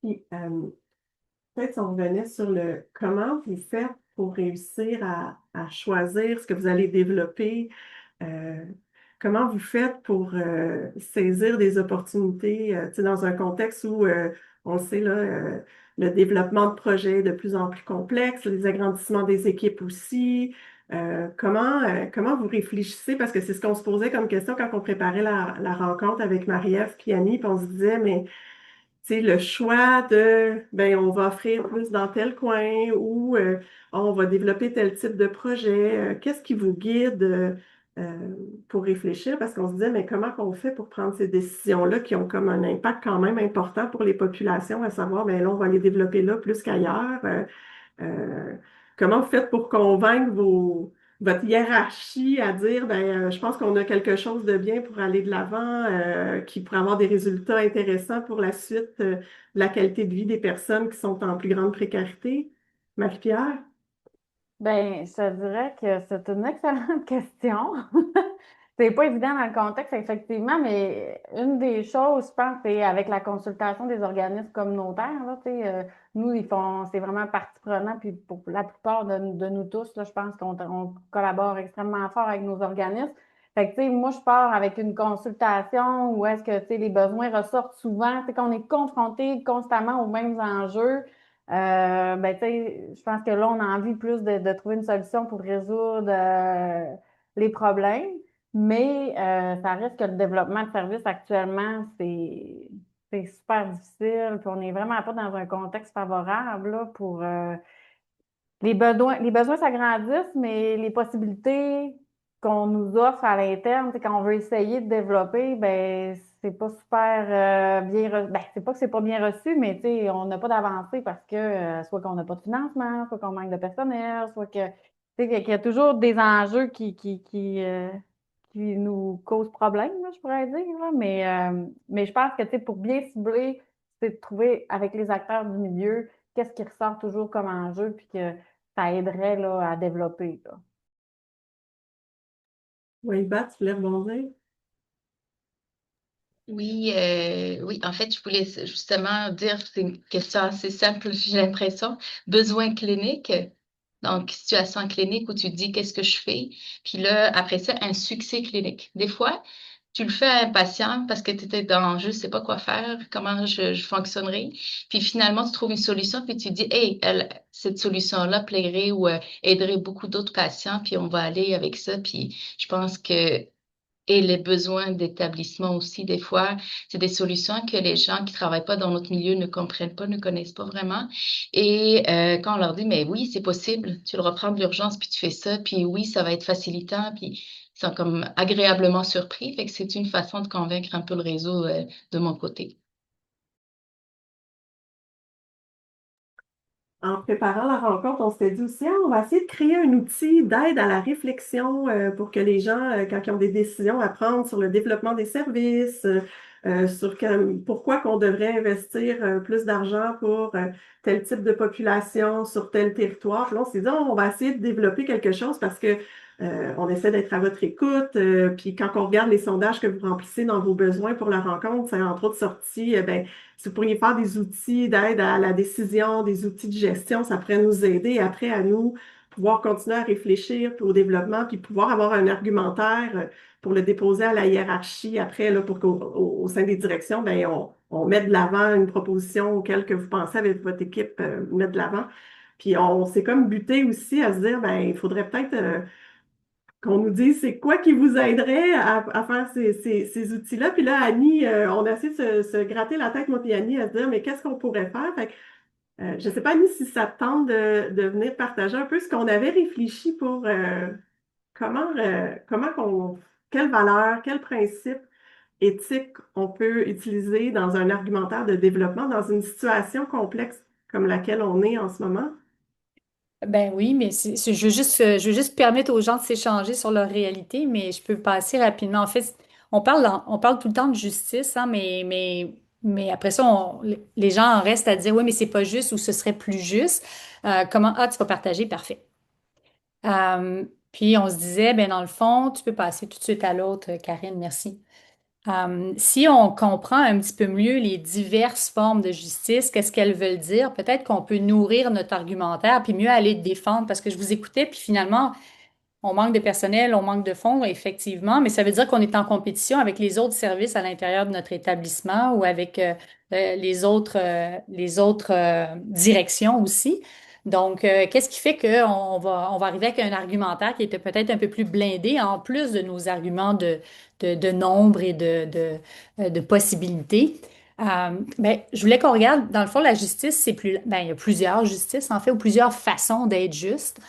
Puis, peut-être si on revenait sur le comment vous faites pour réussir à choisir ce que vous allez développer, euh, comment vous faites pour saisir des opportunités, tu sais, dans un contexte où on le sait là, le développement de projets est de plus en plus complexe, les agrandissements des équipes aussi. Comment vous réfléchissez? Parce que c'est ce qu'on se posait comme question quand on préparait la rencontre avec Marie-Ève puis Annie, puis on se disait, mais sais, le choix de, ben, on va offrir plus dans tel coin ou on va développer tel type de projet. Qu'est-ce qui vous guide pour réfléchir? Parce qu'on se disait, mais comment on fait pour prendre ces décisions-là qui ont comme un impact quand même important pour les populations, à savoir, ben là, on va les développer là plus qu'ailleurs. Euh, comment vous faites pour convaincre votre hiérarchie à dire, ben, je pense qu'on a quelque chose de bien pour aller de l'avant, qui pourrait avoir des résultats intéressants pour la suite, de la qualité de vie des personnes qui sont en plus grande précarité? Marie-Pierre?
Ben, je te dirais que c'est une excellente question. C'est pas évident dans le contexte, effectivement, mais une des choses, je pense, c'est avec la consultation des organismes communautaires, là, tu sais, nous, c'est vraiment partie prenante, puis pour la plupart de nous tous, là, je pense qu'on collabore extrêmement fort avec nos organismes. Fait que, tu sais, moi, je pars avec une consultation où est-ce que, tu sais, les besoins ressortent souvent, tu sais, qu'on est confronté constamment aux mêmes enjeux. Ben, tu sais, je pense que là, on a envie plus de trouver une solution pour résoudre les problèmes, mais ça reste que le développement de services actuellement, c'est super difficile, puis on n'est vraiment pas dans un contexte favorable là, pour les besoins s'agrandissent, mais les possibilités qu'on nous offre à l'interne, c'est quand on veut essayer de développer, ben c'est pas super bien reçu. Ben, c'est pas que c'est pas bien reçu, mais tu sais, on n'a pas d'avancée parce que soit qu'on n'a pas de financement, soit qu'on manque de personnel, soit que tu sais, qu'il y a toujours des enjeux qui nous causent problème, là, je pourrais dire. Là. Mais je pense que tu sais, pour bien cibler, c'est de trouver avec les acteurs du milieu qu'est-ce qui ressort toujours comme enjeu, puis que ça aiderait là, à développer. Là.
Oui, Bat, tu voulais rebondir?
Oui, oui, en fait, je voulais justement dire, c'est une question assez simple, j'ai l'impression. Besoin clinique, donc situation clinique où tu te dis qu'est-ce que je fais, puis là, après ça, un succès clinique. Des fois, tu le fais à un patient parce que tu étais dans je sais pas quoi faire, comment je fonctionnerai, puis finalement, tu trouves une solution, puis tu dis, hey, cette solution-là plairait ou aiderait beaucoup d'autres patients, puis on va aller avec ça, puis je pense que et les besoins d'établissement aussi, des fois, c'est des solutions que les gens qui travaillent pas dans notre milieu ne comprennent pas, ne connaissent pas vraiment. Et quand on leur dit, mais oui, c'est possible, tu le reprends de l'urgence, puis tu fais ça, puis oui, ça va être facilitant, puis ils sont comme agréablement surpris. Fait que c'est une façon de convaincre un peu le réseau de mon côté.
En préparant la rencontre, on s'était dit aussi, ah, on va essayer de créer un outil d'aide à la réflexion pour que les gens, quand ils ont des décisions à prendre sur le développement des services, pourquoi qu'on devrait investir plus d'argent pour tel type de population sur tel territoire. Puis là, on s'est dit, on va essayer de développer quelque chose parce que on essaie d'être à votre écoute. Puis quand on regarde les sondages que vous remplissez dans vos besoins pour la rencontre, c'est entre autres sorti, ben, si vous pourriez faire des outils d'aide à la décision, des outils de gestion, ça pourrait nous aider après à nous pouvoir continuer à réfléchir puis au développement, puis pouvoir avoir un argumentaire pour le déposer à la hiérarchie après, là, pour qu'au sein des directions, ben, on mette de l'avant une proposition auquel que vous pensez avec votre équipe mettre de l'avant. Puis on s'est comme buté aussi à se dire, ben, il faudrait peut-être qu'on nous dise c'est quoi qui vous aiderait à faire ces outils-là. Puis là, Annie, on a essayé de se gratter la tête, moi et Annie, à se dire, mais qu'est-ce qu'on pourrait faire? Fait que, je ne sais pas, Annie, si ça te tente de venir partager un peu ce qu'on avait réfléchi pour comment quelles valeurs, quels principes éthiques on peut utiliser dans un argumentaire de développement dans une situation complexe comme laquelle on est en ce moment.
Ben oui, mais je veux juste permettre aux gens de s'échanger sur leur réalité, mais je peux passer rapidement. En fait, on parle tout le temps de justice, hein, mais après ça, les gens en restent à dire, oui, mais c'est pas juste ou ce serait plus juste. Tu vas partager, parfait. Puis on se disait, ben dans le fond, tu peux passer tout de suite à l'autre, Karine, merci. Si on comprend un petit peu mieux les diverses formes de justice, qu'est-ce qu'elles veulent dire, peut-être qu'on peut nourrir notre argumentaire puis mieux aller le défendre parce que je vous écoutais puis finalement, on manque de personnel, on manque de fonds, effectivement, mais ça veut dire qu'on est en compétition avec les autres services à l'intérieur de notre établissement ou avec les autres directions aussi. Donc, qu'est-ce qui fait on va arriver avec un argumentaire qui était peut-être un peu plus blindé, en plus de nos arguments de nombre et de possibilités. Je voulais qu'on regarde, dans le fond, la justice, il y a plusieurs justices, en fait, ou plusieurs façons d'être juste.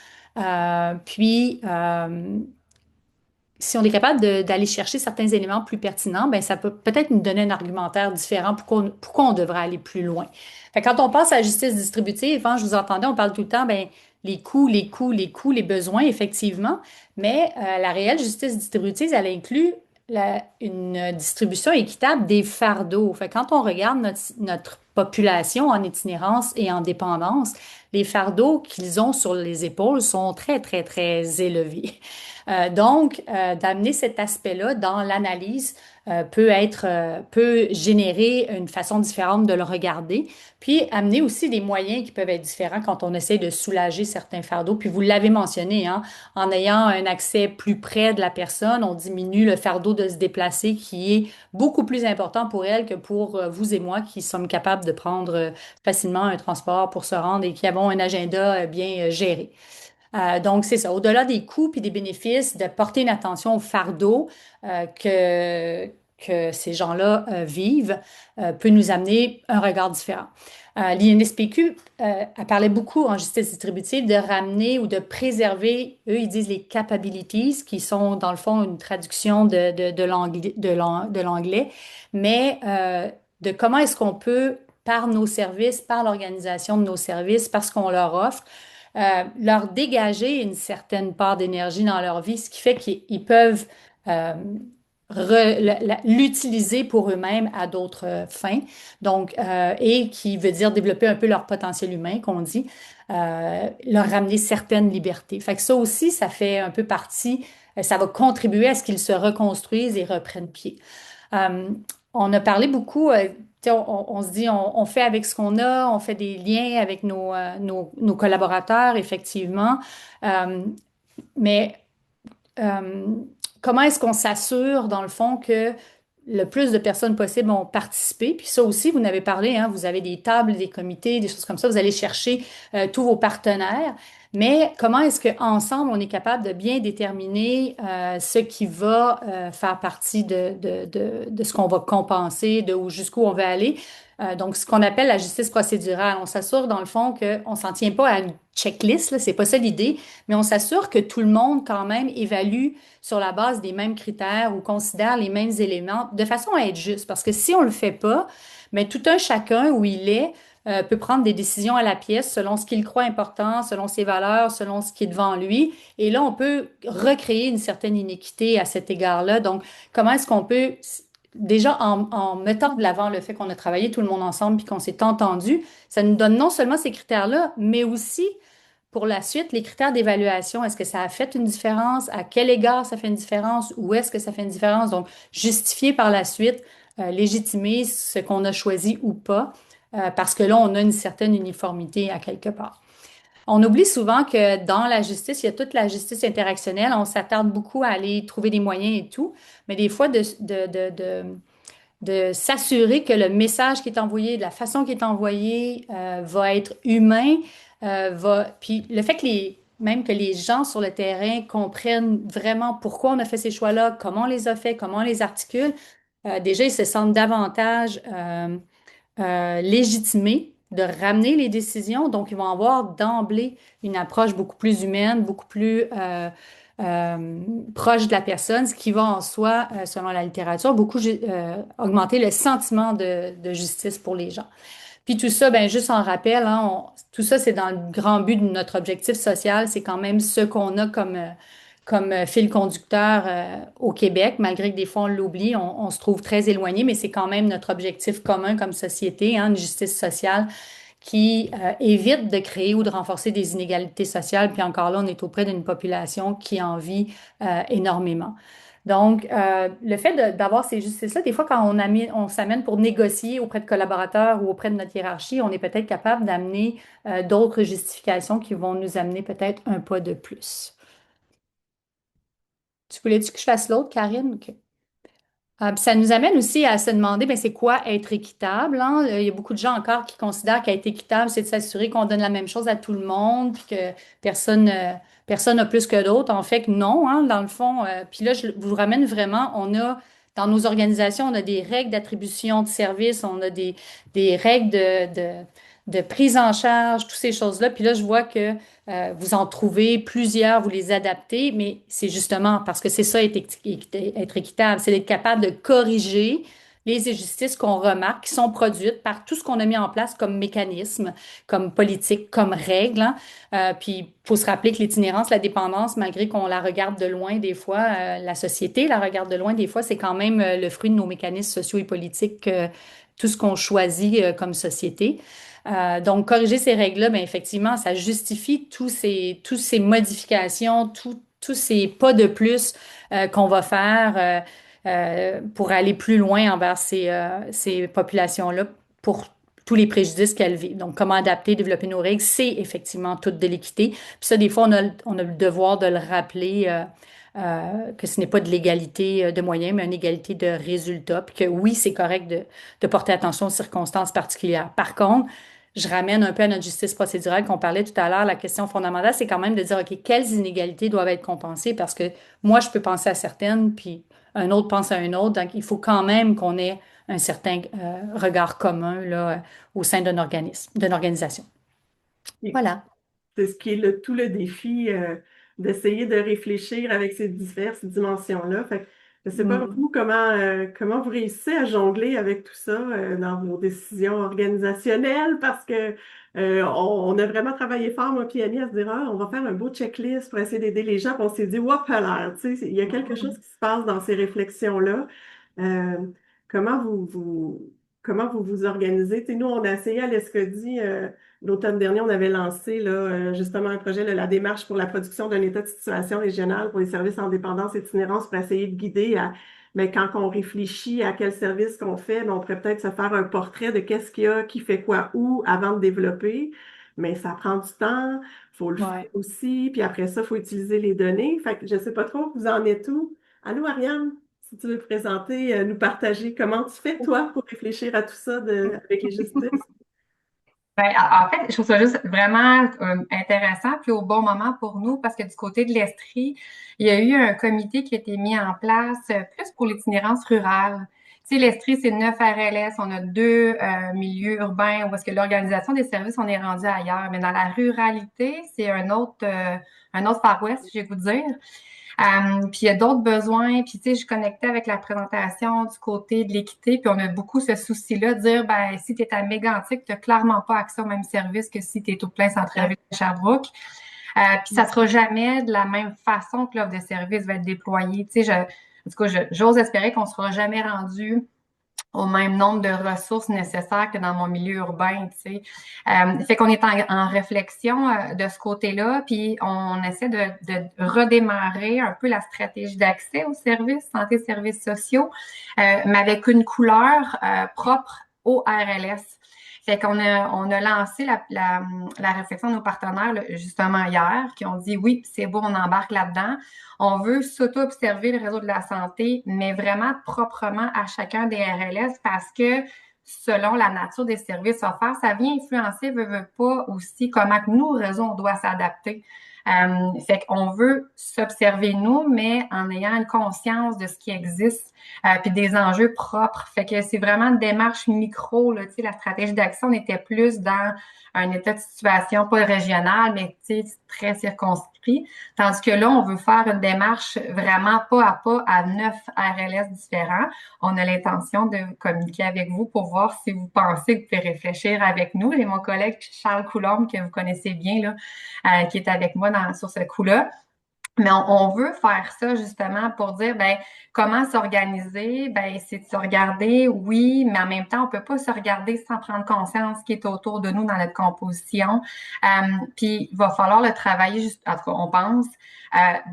Si on est capable d'aller chercher certains éléments plus pertinents, ben ça peut peut-être nous donner un argumentaire différent pourquoi on devrait aller plus loin. Fait que quand on passe à la justice distributive, hein, je vous entendais, on parle tout le temps, ben les coûts, les coûts, les coûts, les besoins, effectivement, mais la réelle justice distributive, elle inclut une distribution équitable des fardeaux. Fait, quand on regarde notre population en itinérance et en dépendance, les fardeaux qu'ils ont sur les épaules sont très, très, très élevés. Donc, d'amener cet aspect-là dans l'analyse peut générer une façon différente de le regarder, puis amener aussi des moyens qui peuvent être différents quand on essaie de soulager certains fardeaux. Puis vous l'avez mentionné, hein, en ayant un accès plus près de la personne, on diminue le fardeau de se déplacer qui est beaucoup plus important pour elle que pour vous et moi qui sommes capables de prendre facilement un transport pour se rendre et qui avons un agenda bien géré. Donc, c'est ça. Au-delà des coûts puis des bénéfices, de porter une attention au fardeau que ces gens-là vivent peut nous amener un regard différent. L'INSPQ a parlé beaucoup en justice distributive de ramener ou de préserver, eux, ils disent les capabilities, qui sont dans le fond une traduction de l'anglais, mais de comment est-ce qu'on peut, par nos services, par l'organisation de nos services, parce qu'on leur offre, leur dégager une certaine part d'énergie dans leur vie, ce qui fait qu'ils peuvent euh, l'utiliser pour eux-mêmes à d'autres fins. Donc, et qui veut dire développer un peu leur potentiel humain, qu'on dit, leur ramener certaines libertés. Fait que ça aussi, ça fait un peu partie, ça va contribuer à ce qu'ils se reconstruisent et reprennent pied. Euh, on a parlé beaucoup, tu sais, on se dit, on fait avec ce qu'on a, on fait des liens avec nos collaborateurs, effectivement. Euh, mais euh, comment est-ce qu'on s'assure, dans le fond, que le plus de personnes possibles ont participé? Puis ça aussi, vous en avez parlé, hein, vous avez des tables, des comités, des choses comme ça, vous allez chercher tous vos partenaires. Mais comment est-ce qu'ensemble, on est capable de bien déterminer ce qui va faire partie de ce qu'on va compenser, jusqu'où on veut aller? Donc, ce qu'on appelle la justice procédurale. On s'assure, dans le fond, qu'on ne s'en tient pas à une checklist, là, c'est pas ça l'idée, mais on s'assure que tout le monde, quand même, évalue sur la base des mêmes critères ou considère les mêmes éléments de façon à être juste. Parce que si on le fait pas, mais tout un chacun où il est peut prendre des décisions à la pièce selon ce qu'il croit important, selon ses valeurs, selon ce qui est devant lui. Et là, on peut recréer une certaine inéquité à cet égard-là. Donc, comment est-ce qu'on peut, déjà en mettant de l'avant le fait qu'on a travaillé tout le monde ensemble puis qu'on s'est entendu, ça nous donne non seulement ces critères-là, mais aussi pour la suite, les critères d'évaluation, est-ce que ça a fait une différence? À quel égard ça fait une différence? Où est-ce que ça fait une différence? Donc, justifier par la suite, légitimer ce qu'on a choisi ou pas, parce que là, on a une certaine uniformité à quelque part. On oublie souvent que dans la justice, il y a toute la justice interactionnelle. On s'attarde beaucoup à aller trouver des moyens et tout, mais des fois, de s'assurer que le message qui est envoyé, de la façon qui est envoyé, va être humain, puis le fait que même que les gens sur le terrain comprennent vraiment pourquoi on a fait ces choix-là, comment on les a fait, comment on les articule, déjà, ils se sentent davantage légitimés de ramener les décisions. Donc, ils vont avoir d'emblée une approche beaucoup plus humaine, beaucoup plus proche de la personne, ce qui va en soi, selon la littérature, beaucoup augmenter le sentiment de justice pour les gens. Puis tout ça, ben juste en rappel, hein, tout ça, c'est dans le grand but de notre objectif social. C'est quand même ce qu'on a comme fil conducteur au Québec, malgré que des fois on l'oublie, on se trouve très éloigné, mais c'est quand même notre objectif commun comme société, hein, une justice sociale qui évite de créer ou de renforcer des inégalités sociales. Puis encore là, on est auprès d'une population qui en vit énormément. Donc, le fait d'avoir ces justices-là, des fois, quand on s'amène pour négocier auprès de collaborateurs ou auprès de notre hiérarchie, on est peut-être capable d'amener d'autres justifications qui vont nous amener peut-être un pas de plus. Tu voulais-tu que je fasse l'autre, Karine? OK. Puis ça nous amène aussi à se demander, ben, c'est quoi être équitable, hein? Il y a beaucoup de gens encore qui considèrent qu'être équitable, c'est de s'assurer qu'on donne la même chose à tout le monde, puis que personne n'a plus que d'autres. En fait, que non, hein, dans le fond. Puis là, je vous ramène vraiment, dans nos organisations, on a des règles d'attribution de services, on a des règles de prise en charge, toutes ces choses-là. Puis là, je vois que vous en trouvez plusieurs, vous les adaptez, mais c'est justement parce que c'est ça être équitable, c'est d'être capable de corriger les injustices qu'on remarque qui sont produites par tout ce qu'on a mis en place comme mécanisme, comme politique, comme règle, hein. Puis, il faut se rappeler que l'itinérance, la dépendance, malgré qu'on la regarde de loin des fois, la société la regarde de loin des fois, c'est quand même le fruit de nos mécanismes sociaux et politiques, tout ce qu'on choisit comme société. Donc, corriger ces règles-là, bien, effectivement, ça justifie tous ces modifications, tous ces pas de plus qu'on va faire pour aller plus loin envers ces populations-là pour tous les préjudices qu'elles vivent. Donc, comment adapter, développer nos règles, c'est effectivement toute de l'équité. Puis ça, des fois, on a le devoir de le rappeler. Que ce n'est pas de l'égalité de moyens, mais une égalité de résultats, puis que oui, c'est correct de porter attention aux circonstances particulières. Par contre, je ramène un peu à notre justice procédurale qu'on parlait tout à l'heure. La question fondamentale, c'est quand même de dire, OK, quelles inégalités doivent être compensées? Parce que moi, je peux penser à certaines, puis un autre pense à un autre. Donc, il faut quand même qu'on ait un certain regard commun là, au sein d'un organisme, d'une organisation.
Et
Voilà.
c'est ce qui est tout le défi d'essayer de réfléchir avec ces diverses dimensions-là. Fait que je ne sais pas
Mm.
vous comment vous réussissez à jongler avec tout ça dans vos décisions organisationnelles parce que on a vraiment travaillé fort, moi et Annie, à se dire ah, on va faire un beau checklist pour essayer d'aider les gens. Puis on s'est dit, whoop, là, tu sais, il y a quelque chose qui se passe dans ces réflexions-là. Euh, comment comment vous vous organisez? Tu sais, nous, on a essayé à l'Escodi. L'automne dernier, on avait lancé là, justement un projet, là, la démarche pour la production d'un état de situation régional pour les services en dépendance et itinérance pour essayer de guider mais quand on réfléchit à quel service qu'on fait, ben, on pourrait peut-être se faire un portrait de qu'est-ce qu'il y a, qui fait quoi où avant de développer. Mais ça prend du temps, il faut le faire
Ouais.
aussi, puis après ça, il faut utiliser les données. Fait que je ne sais pas trop, vous en êtes où? Allô, Ariane, si tu veux te présenter, nous partager comment tu fais, toi, pour réfléchir à tout ça avec les justices?
Ben, en fait, je trouve ça juste vraiment intéressant, puis au bon moment pour nous, parce que du côté de l'Estrie, il y a eu un comité qui a été mis en place plus pour l'itinérance rurale. Tu sais, l'Estrie, c'est 9 RLS, on a deux milieux urbains où est-ce que l'organisation des services, on est rendu ailleurs. Mais dans la ruralité, c'est un autre Far West, je vais vous dire. Puis il y a d'autres besoins. Puis tu sais, je connectais avec la présentation du côté de l'équité. Puis on a beaucoup ce souci-là de dire, ben si tu es à Mégantic, tu n'as clairement pas accès au même service que si tu es au plein centre-ville de Sherbrooke. Puis ça sera jamais de la même façon que l'offre de service va être déployée. Tu sais, en tout cas, j'ose espérer qu'on sera jamais rendu au même nombre de ressources nécessaires que dans mon milieu urbain, tu sais. Fait qu'on est en réflexion de ce côté-là, puis on essaie de redémarrer un peu la stratégie d'accès aux services, santé, services sociaux, mais avec une couleur propre au RLS. Fait qu'on on a lancé la réflexion de nos partenaires là, justement hier, qui ont dit oui, c'est beau, on embarque là-dedans. On veut s'auto-observer le réseau de la santé, mais vraiment proprement à chacun des RLS parce que selon la nature des services offerts, ça vient influencer, veut pas aussi comment que nous, réseau, on doit s'adapter. Fait qu'on veut s'observer nous, mais en ayant une conscience de ce qui existe, puis des enjeux propres. Fait que c'est vraiment une démarche micro, là, tu sais, la stratégie d'action était plus dans un état de situation, pas régional, mais tu sais, très circonscrit. Tandis que là, on veut faire une démarche vraiment pas à 9 RLS différents. On a l'intention de communiquer avec vous pour voir si vous pensez que vous pouvez réfléchir avec nous. J'ai mon collègue Charles Coulombe, que vous connaissez bien, là, qui est avec moi sur ce coup-là. Mais on veut faire ça justement pour dire, ben, comment s'organiser? Ben, c'est de se regarder, oui, mais en même temps, on peut pas se regarder sans prendre conscience qui est autour de nous dans notre composition. Puis, il va falloir le travailler, en tout cas, on pense,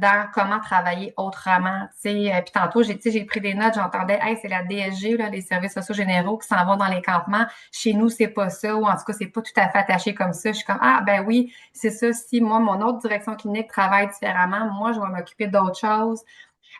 dans comment travailler autrement. Tu sais, puis tantôt, j'ai pris des notes, j'entendais, hey, c'est la DSG, là, les services sociaux généraux qui s'en vont dans les campements. Chez nous, c'est pas ça, ou en tout cas, c'est pas tout à fait attaché comme ça. Je suis comme, ah, ben oui, c'est ça. Si moi, mon autre direction clinique travaille différemment, moi, je vais m'occuper d'autres choses.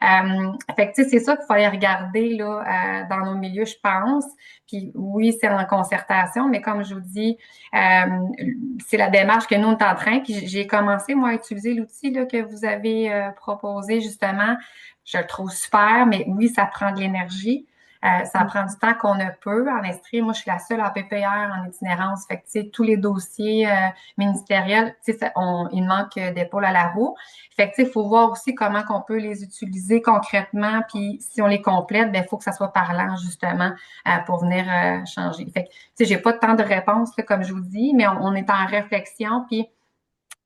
Fait que, tu sais, c'est ça qu'il fallait regarder là, dans nos milieux, je pense. Puis oui, c'est en concertation, mais comme je vous dis, c'est la démarche que nous, on est en train. Puis j'ai commencé, moi, à utiliser l'outil là, que vous avez proposé, justement. Je le trouve super, mais oui, ça prend de l'énergie. Ça prend du temps qu'on ne peut. En Estrie, moi, je suis la seule à PPR en itinérance. Fait que, tu sais, tous les dossiers ministériels, tu sais, il manque d'épaules à la roue. Fait que, tu sais, il faut voir aussi comment qu'on peut les utiliser concrètement. Puis, si on les complète, ben, il faut que ça soit parlant, justement, pour venir changer. Fait que, tu sais, j'ai pas tant de réponses, là, comme je vous dis, mais on est en réflexion. Puis,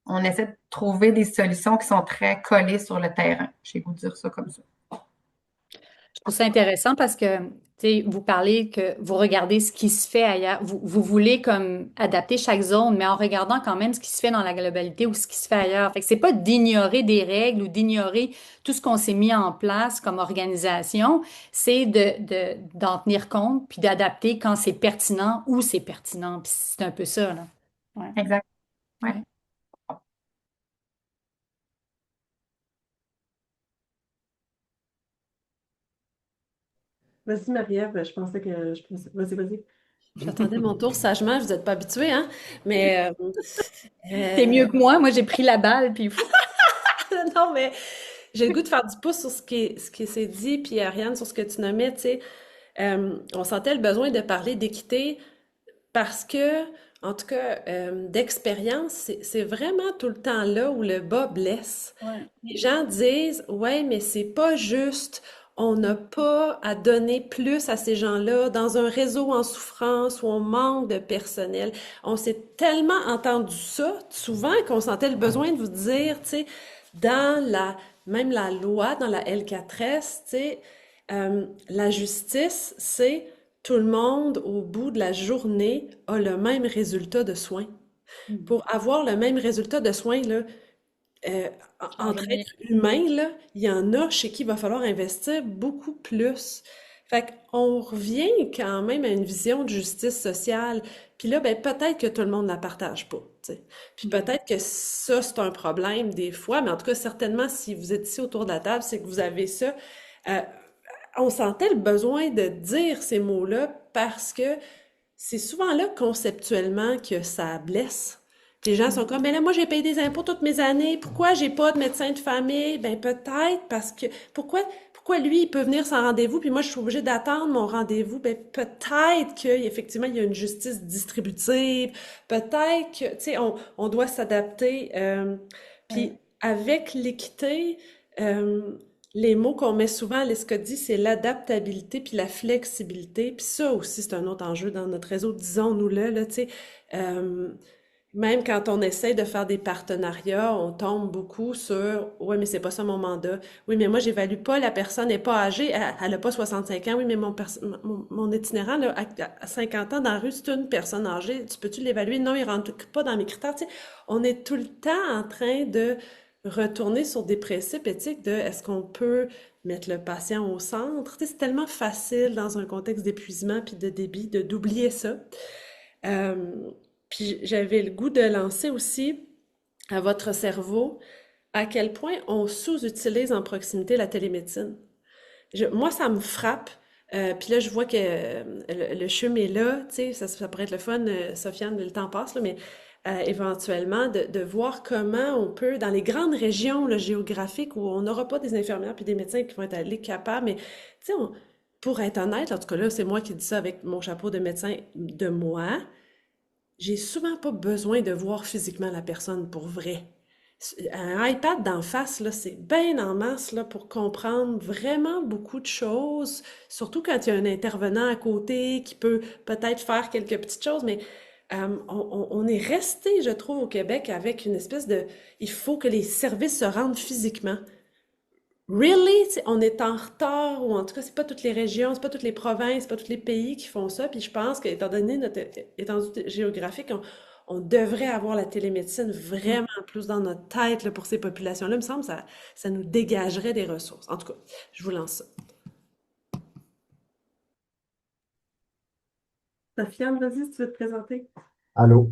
on essaie de trouver des solutions qui sont très collées sur le terrain. Je vais vous dire ça comme ça.
Je trouve ça intéressant parce que, tu sais, vous parlez que vous regardez ce qui se fait ailleurs. Vous voulez comme adapter chaque zone, mais en regardant quand même ce qui se fait dans la globalité ou ce qui se fait ailleurs. Fait que c'est pas d'ignorer des règles ou d'ignorer tout ce qu'on s'est mis en place comme organisation, c'est d'en tenir compte puis d'adapter quand c'est pertinent ou c'est pertinent. Puis c'est un peu ça, là. Ouais.
Exact. Ouais.
Ouais.
Vas-y, Marie-Ève, Vas-y, vas-y.
J'attendais mon tour sagement, vous n'êtes pas habitués, hein? Mais
T'es mieux que moi. Moi, j'ai pris la balle puis
non, mais j'ai le goût de faire du pouce sur ce qui s'est dit, puis Ariane, sur ce que tu nommais, tu sais. On sentait le besoin de parler d'équité parce que, en tout cas, d'expérience, c'est vraiment tout le temps là où le bas blesse.
Ouais.
Les gens disent, ouais, mais c'est pas juste. On n'a pas à donner plus à ces gens-là dans un réseau en souffrance où on manque de personnel. On s'est tellement entendu ça souvent qu'on sentait le besoin de vous dire, tu sais, même la loi, dans la L4S, tu sais, la justice, c'est tout le monde au bout de la journée a le même résultat de soins. Pour avoir le même résultat de soins, là, entre êtres humains, là, il y en a chez qui il va falloir investir beaucoup plus. Fait qu'on revient quand même à une vision de justice sociale. Puis là, ben, peut-être que tout le monde ne la partage pas, tu sais. Puis peut-être que ça, c'est un problème des fois, mais en tout cas, certainement, si vous êtes ici autour de la table, c'est que vous avez ça. Euh, on sentait le besoin de dire ces mots-là parce que c'est souvent là, conceptuellement, que ça blesse. Les gens sont comme, mais là, moi, j'ai payé des impôts toutes mes années. Pourquoi j'ai pas de médecin de famille? Ben, peut-être parce que, pourquoi lui, il peut venir sans rendez-vous, puis moi, je suis obligée d'attendre mon rendez-vous? Ben, peut-être qu'effectivement, il y a une justice distributive. Peut-être que, tu sais, on doit s'adapter. Puis, avec l'équité, les mots qu'on met souvent à l'ESCODI, c'est l'adaptabilité puis la flexibilité. Puis ça aussi, c'est un autre enjeu dans notre réseau, disons-nous-le, là, tu sais. Même quand on essaie de faire des partenariats, on tombe beaucoup sur « Oui, mais c'est pas ça mon mandat. Oui, mais moi, j'évalue pas, la personne n'est pas âgée, elle a pas 65 ans. Oui, mais mon itinérant, là, à 50 ans dans la rue, c'est une personne âgée. Tu peux-tu l'évaluer? Non, il rentre pas dans mes critères. » Tu sais, on est tout le temps en train de retourner sur des principes éthiques de est-ce qu'on peut mettre le patient au centre? Tu sais, c'est tellement facile dans un contexte d'épuisement puis de débit d'oublier ça. Puis j'avais le goût de lancer aussi à votre cerveau à quel point on sous-utilise en proximité la télémédecine. Moi, ça me frappe. Puis là, je vois que le CHUM est là, tu sais, ça pourrait être le fun, Sofiane, mais le temps passe, là, mais éventuellement, de voir comment on peut, dans les grandes régions là, géographiques où on n'aura pas des infirmières puis des médecins qui vont être allés capables, mais tu sais, pour être honnête, en tout cas là, c'est moi qui dis ça avec mon chapeau de médecin de moi, j'ai souvent pas besoin de voir physiquement la personne pour vrai. Un iPad d'en face, là, c'est bien en masse là, pour comprendre vraiment beaucoup de choses, surtout quand il y a un intervenant à côté qui peut peut-être faire quelques petites choses, mais on est resté, je trouve, au Québec avec une espèce de... Il faut que les services se rendent physiquement. Really? T'sais, on est en retard, ou en tout cas, c'est pas toutes les régions, c'est pas toutes les provinces, c'est pas tous les pays qui font ça. Puis je pense qu'étant donné notre étendue géographique, on devrait avoir la télémédecine vraiment plus dans notre tête là, pour ces populations-là. Il me semble que ça nous dégagerait des ressources. En tout cas, je vous lance ça.
Sofiane, vas-y, si tu veux te présenter.
Allô,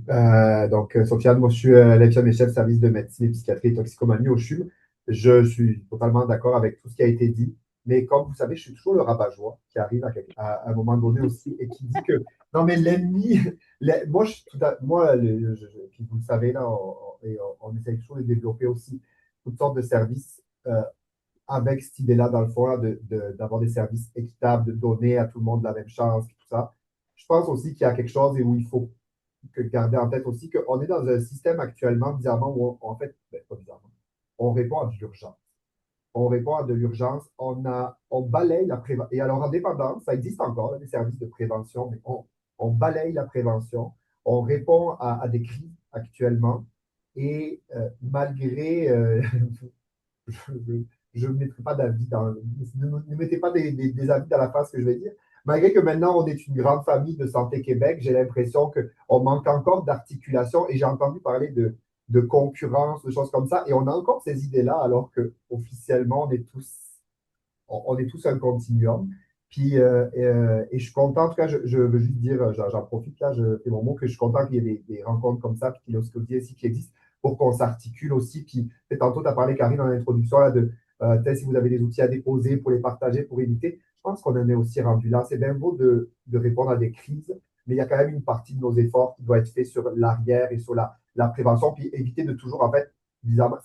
donc Sofiane, moi je suis l'infirmier chef service de médecine et psychiatrie et toxicomanie au CHUM. Je suis totalement d'accord avec tout ce qui a été dit, mais comme vous savez, je suis toujours le rabat-joie qui arrive à un moment donné aussi et qui dit que non, mais l'ennemi, moi, puis vous le savez, là, on essaye toujours de développer aussi toutes sortes de services avec cette idée-là, dans le fond, là, d'avoir des services équitables, de donner à tout le monde la même chance, tout ça. Je pense aussi qu'il y a quelque chose et où il faut garder en tête aussi qu'on est dans un système actuellement, bizarrement, où en fait, ben, pas bizarrement, on répond à de l'urgence. On répond à de l'urgence, on balaye la prévention. Et alors, en dépendance, ça existe encore, là, des services de prévention, mais on balaye la prévention, on répond à des crises actuellement, et malgré, je ne mettrai pas d'avis ne mettez pas des avis dans la phrase que je vais dire, malgré que maintenant on est une grande famille de Santé Québec, j'ai l'impression qu'on manque encore d'articulation, et j'ai entendu parler de concurrence, de choses comme ça, et on a encore ces idées-là, alors qu'officiellement, on est tous un continuum. Puis, et je suis content, en tout cas, je veux juste dire, j'en profite là, je fais mon mot, que je suis content qu'il y ait des rencontres comme ça, puis qu'il y ait aussi qui existent, pour qu'on s'articule aussi. Puis, tantôt, tu as parlé, Karine, dans l'introduction, là, de peut-être si vous avez des outils à déposer pour les partager, pour éviter. Je pense qu'on en est aussi rendu là. C'est bien beau de répondre à des crises, mais il y a quand même une partie de nos efforts qui doit être fait sur l'arrière et sur la prévention, puis éviter de toujours, en fait, bizarrement,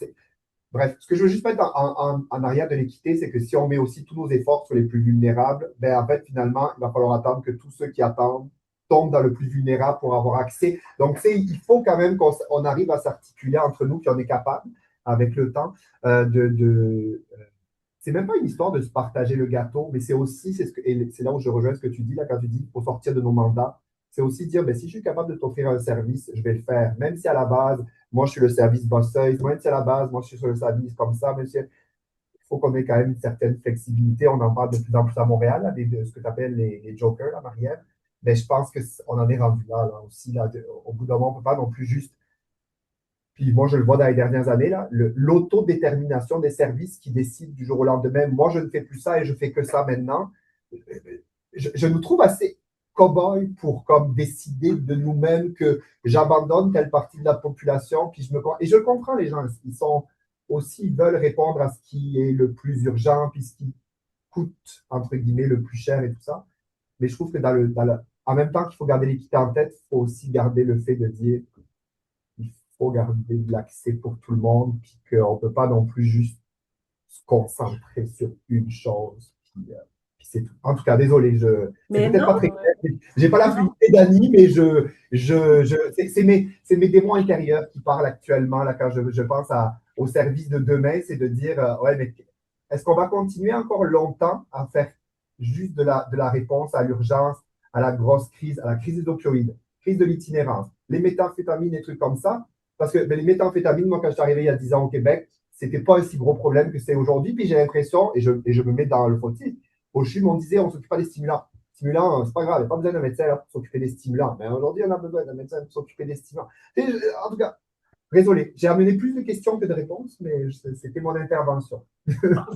bref, ce que je veux juste mettre en arrière de l'équité, c'est que si on met aussi tous nos efforts sur les plus vulnérables, ben en fait, finalement, il va falloir attendre que tous ceux qui attendent tombent dans le plus vulnérable pour avoir accès. Donc, il faut quand même qu'on arrive à s'articuler entre nous, qu'on est capable, avec le temps, c'est même pas une histoire de se partager le gâteau, mais c'est aussi, et c'est là où je rejoins ce que tu dis, là, quand tu dis pour sortir de nos mandats, c'est aussi dire, ben, si je suis capable de t'offrir un service, je vais le faire, même si à la base, moi, je suis le service bosseuse, même si à la base, moi, je suis sur le service comme ça, mais il faut qu'on ait quand même une certaine flexibilité. On en parle de plus en plus à Montréal, là, de ce que tu appelles les jokers, là, Marielle. Mais je pense qu'on en est rendu là aussi. Là, au bout d'un moment, on ne peut pas non plus juste. Puis moi, je le vois dans les dernières années, là, l'autodétermination des services qui décident du jour au lendemain. Moi, je ne fais plus ça et je fais que ça maintenant. Je nous trouve assez cow-boy pour comme décider de nous-mêmes que j'abandonne telle partie de la population. Puis et je le comprends, les gens, ils veulent répondre à ce qui est le plus urgent, puis ce qui coûte, entre guillemets, le plus cher et tout ça. Mais je trouve que en même temps qu'il faut garder l'équité en tête, il faut aussi garder le fait de dire qu'il faut garder de l'accès pour tout le monde, puis qu'on ne peut pas non plus juste se concentrer sur une chose. Puis c'est tout. En tout cas, désolé, c'est peut-être pas très clair. J'ai pas la fluidité d'Annie, mais c'est mes démons intérieurs qui parlent actuellement là, quand je pense au service de demain, c'est de dire ouais, mais est-ce qu'on va continuer encore longtemps à faire juste de la réponse à l'urgence, à la grosse crise, à la crise des opioïdes, crise de l'itinérance, les méthamphétamines et trucs comme ça? Parce que les méthamphétamines, moi, quand je suis arrivé il y a 10 ans au Québec, c'était pas un si gros problème que c'est aujourd'hui. Puis j'ai l'impression, et je me mets dans le fautif, au CHUM, on disait on ne s'occupe pas des stimulants. Stimulants, c'est pas grave, il n'y a pas besoin d'un médecin là, pour s'occuper des stimulants. Mais aujourd'hui, on a besoin d'un médecin pour s'occuper des stimulants. En tout cas, désolé, j'ai amené plus de questions que de réponses, mais c'était mon intervention.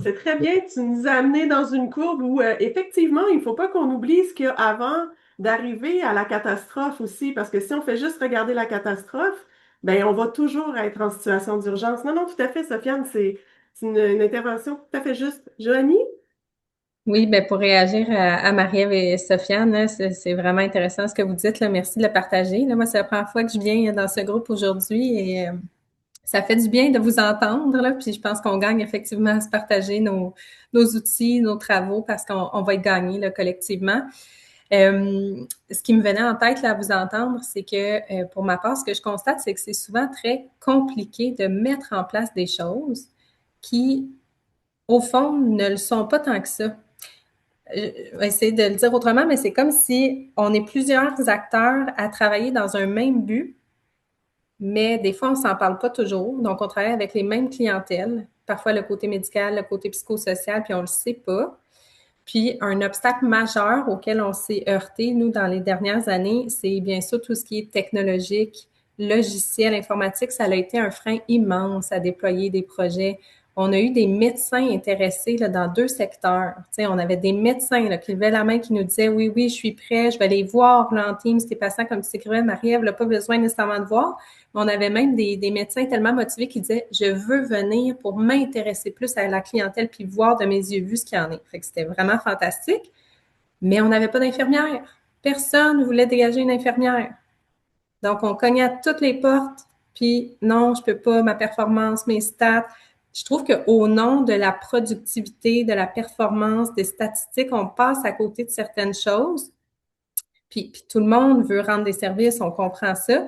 C'est très bien, tu nous as amené dans une courbe où effectivement, il ne faut pas qu'on oublie ce qu'il y a avant d'arriver à la catastrophe aussi, parce que si on fait juste regarder la catastrophe, ben on va toujours être en situation d'urgence. Non, non, tout à fait, Sofiane, c'est une intervention tout à fait juste. Joanie?
Oui, ben pour réagir à Marie-Ève et Sofiane, là, c'est vraiment intéressant ce que vous dites. Là. Merci de le partager. Là, moi, c'est la première fois que je viens dans ce groupe aujourd'hui et ça fait du bien de vous entendre. Là, puis je pense qu'on gagne effectivement à se partager nos outils, nos travaux parce qu'on va être gagnés là, collectivement. Ce qui me venait en tête là, à vous entendre, c'est que pour ma part, ce que je constate, c'est que c'est souvent très compliqué de mettre en place des choses qui, au fond, ne le sont pas tant que ça. Je vais essayer de le dire autrement, mais c'est comme si on est plusieurs acteurs à travailler dans un même but, mais des fois, on ne s'en parle pas toujours. Donc, on travaille avec les mêmes clientèles, parfois le côté médical, le côté psychosocial, puis on ne le sait pas. Puis, un obstacle majeur auquel on s'est heurté, nous, dans les dernières années, c'est bien sûr tout ce qui est technologique, logiciel, informatique. Ça a été un frein immense à déployer des projets. On a eu des médecins intéressés là, dans 2 secteurs. Tu sais, on avait des médecins là, qui levaient la main, qui nous disaient « Oui, oui, je suis prêt, je vais aller voir là, en Teams, tes patients, comme tu écrivais, Marie-Ève, n'a pas besoin nécessairement de voir. » On avait même des médecins tellement motivés qui disaient « Je veux venir pour m'intéresser plus à la clientèle puis voir de mes yeux vus ce qu'il y en est. » Fait que c'était vraiment fantastique. Mais on n'avait pas d'infirmière. Personne ne voulait dégager une infirmière. Donc, on cognait à toutes les portes. Puis non, je peux pas, ma performance, mes stats. je trouve qu'au nom de la productivité, de la performance, des statistiques, on passe à côté de certaines choses. Puis tout le monde veut rendre des services, on comprend ça.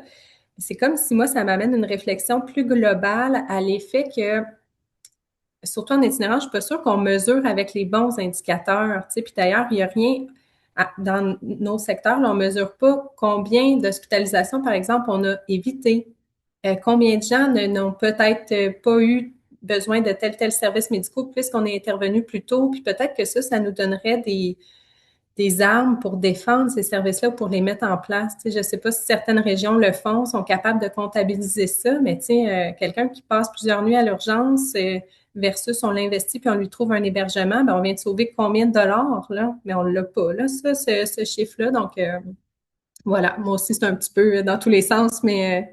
C'est comme si moi, ça m'amène une réflexion plus globale à l'effet que, surtout en itinérance, je suis pas sûre qu'on mesure avec les bons indicateurs. Tu sais. Puis d'ailleurs, il n'y a rien dans nos secteurs, là, on mesure pas combien d'hospitalisations, par exemple, on a évité. Combien de gens n'ont peut-être pas eu besoin de tel service médicaux puisqu'on est intervenu plus tôt. Puis peut-être que ça nous donnerait des armes pour défendre ces services-là, pour les mettre en place. Tu sais, je ne sais pas si certaines régions le font, sont capables de comptabiliser ça, mais tu sais, quelqu'un qui passe plusieurs nuits à l'urgence versus on l'investit puis on lui trouve un hébergement, ben on vient de sauver combien de dollars, là? Mais on ne l'a pas, là, ça, ce chiffre-là. Donc, voilà, moi aussi, c'est un petit peu dans tous les sens, mais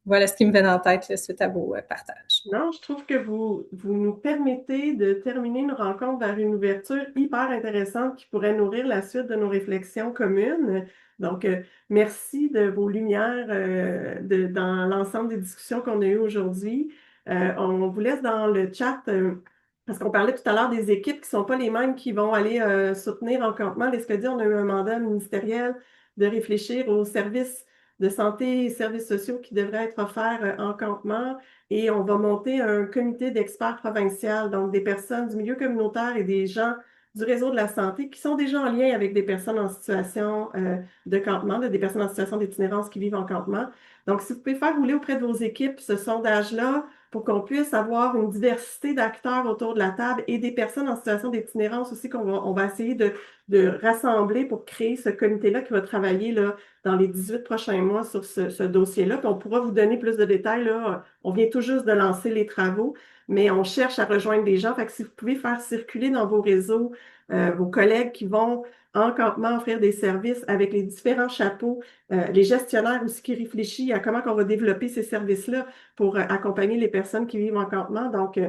voilà ce qui me vient en tête là, suite à vos partages.
Non, je trouve que vous nous permettez de terminer une rencontre vers une ouverture hyper intéressante qui pourrait nourrir la suite de nos réflexions communes. Donc, merci de vos lumières dans l'ensemble des discussions qu'on a eues aujourd'hui. On vous laisse dans le chat, parce qu'on parlait tout à l'heure des équipes qui ne sont pas les mêmes qui vont aller soutenir en campement. L'Escodie, on a eu un mandat ministériel de réfléchir aux services de santé et services sociaux qui devraient être offerts en campement. Et on va monter un comité d'experts provincial, donc des personnes du milieu communautaire et des gens du réseau de la santé qui sont déjà en lien avec des personnes en situation de campement, des personnes en situation d'itinérance qui vivent en campement. Donc, si vous pouvez faire rouler auprès de vos équipes ce sondage-là pour qu'on puisse avoir une diversité d'acteurs autour de la table et des personnes en situation d'itinérance aussi on va essayer de rassembler pour créer ce comité-là qui va travailler là, dans les 18 prochains mois sur ce dossier-là. Puis on pourra vous donner plus de détails. Là. On vient tout juste de lancer les travaux, mais on cherche à rejoindre des gens. Fait que si vous pouvez faire circuler dans vos réseaux vos collègues qui vont en campement offrir des services avec les différents chapeaux, les gestionnaires aussi qui réfléchissent à comment on va développer ces services-là pour accompagner les personnes qui vivent en campement. Donc,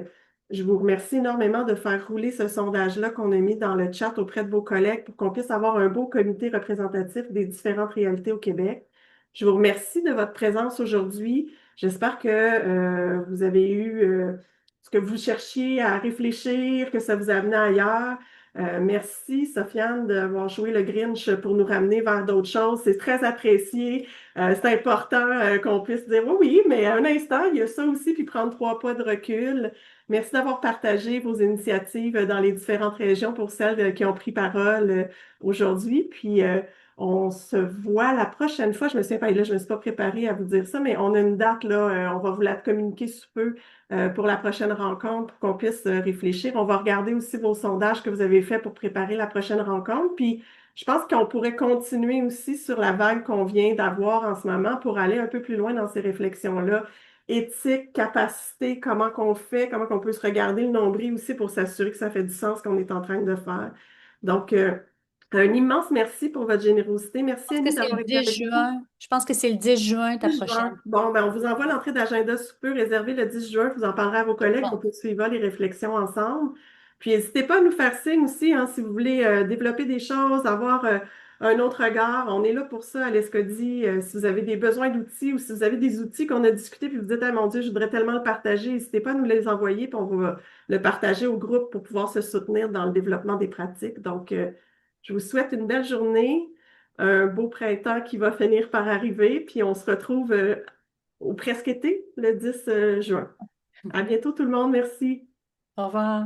je vous remercie énormément de faire rouler ce sondage-là qu'on a mis dans le chat auprès de vos collègues pour qu'on puisse avoir un beau comité représentatif des différentes réalités au Québec. Je vous remercie de votre présence aujourd'hui. J'espère que vous avez eu ce que vous cherchiez à réfléchir, que ça vous a amené ailleurs. Merci, Sofiane, d'avoir joué le Grinch pour nous ramener vers d'autres choses. C'est très apprécié. C'est important qu'on puisse dire oui, oui, mais à un instant, il y a ça aussi, puis prendre 3 pas de recul. Merci d'avoir partagé vos initiatives dans les différentes régions pour celles qui ont pris parole aujourd'hui. Puis, on se voit la prochaine fois. Je me souviens pas, là, je ne me suis pas préparée à vous dire ça, mais on a une date, là, on va vous la communiquer sous peu pour la prochaine rencontre pour qu'on puisse réfléchir. On va regarder aussi vos sondages que vous avez faits pour préparer la prochaine rencontre. Puis, je pense qu'on pourrait continuer aussi sur la vague qu'on vient d'avoir en ce moment pour aller un peu plus loin dans ces réflexions-là. Éthique, capacité, comment qu'on fait, comment qu'on peut se regarder le nombril aussi pour s'assurer que ça fait du sens ce qu'on est en train de faire. Donc, un immense merci pour votre générosité. Merci,
Je pense
Annie,
que c'est
d'avoir
le
été
10
avec nous.
juin. Je pense que c'est le 10 juin, ta
10
prochaine.
juin. Bon, ben, on vous envoie l'entrée d'agenda sous peu réservée le 10 juin. Vous en parlerez à vos collègues.
Bon.
On poursuivra les réflexions ensemble. Puis, n'hésitez pas à nous faire signe aussi hein, si vous voulez développer des choses, avoir un autre regard. On est là pour ça à l'Escodie. Si vous avez des besoins d'outils ou si vous avez des outils qu'on a discutés puis vous dites, ah mon Dieu, je voudrais tellement le partager, n'hésitez pas à nous les envoyer puis on va le partager au groupe pour pouvoir se soutenir dans le développement des pratiques. Donc, je vous souhaite une belle journée, un beau printemps qui va finir par arriver, puis on se retrouve au presque été, le 10 juin. À bientôt tout le monde, merci.
Au revoir.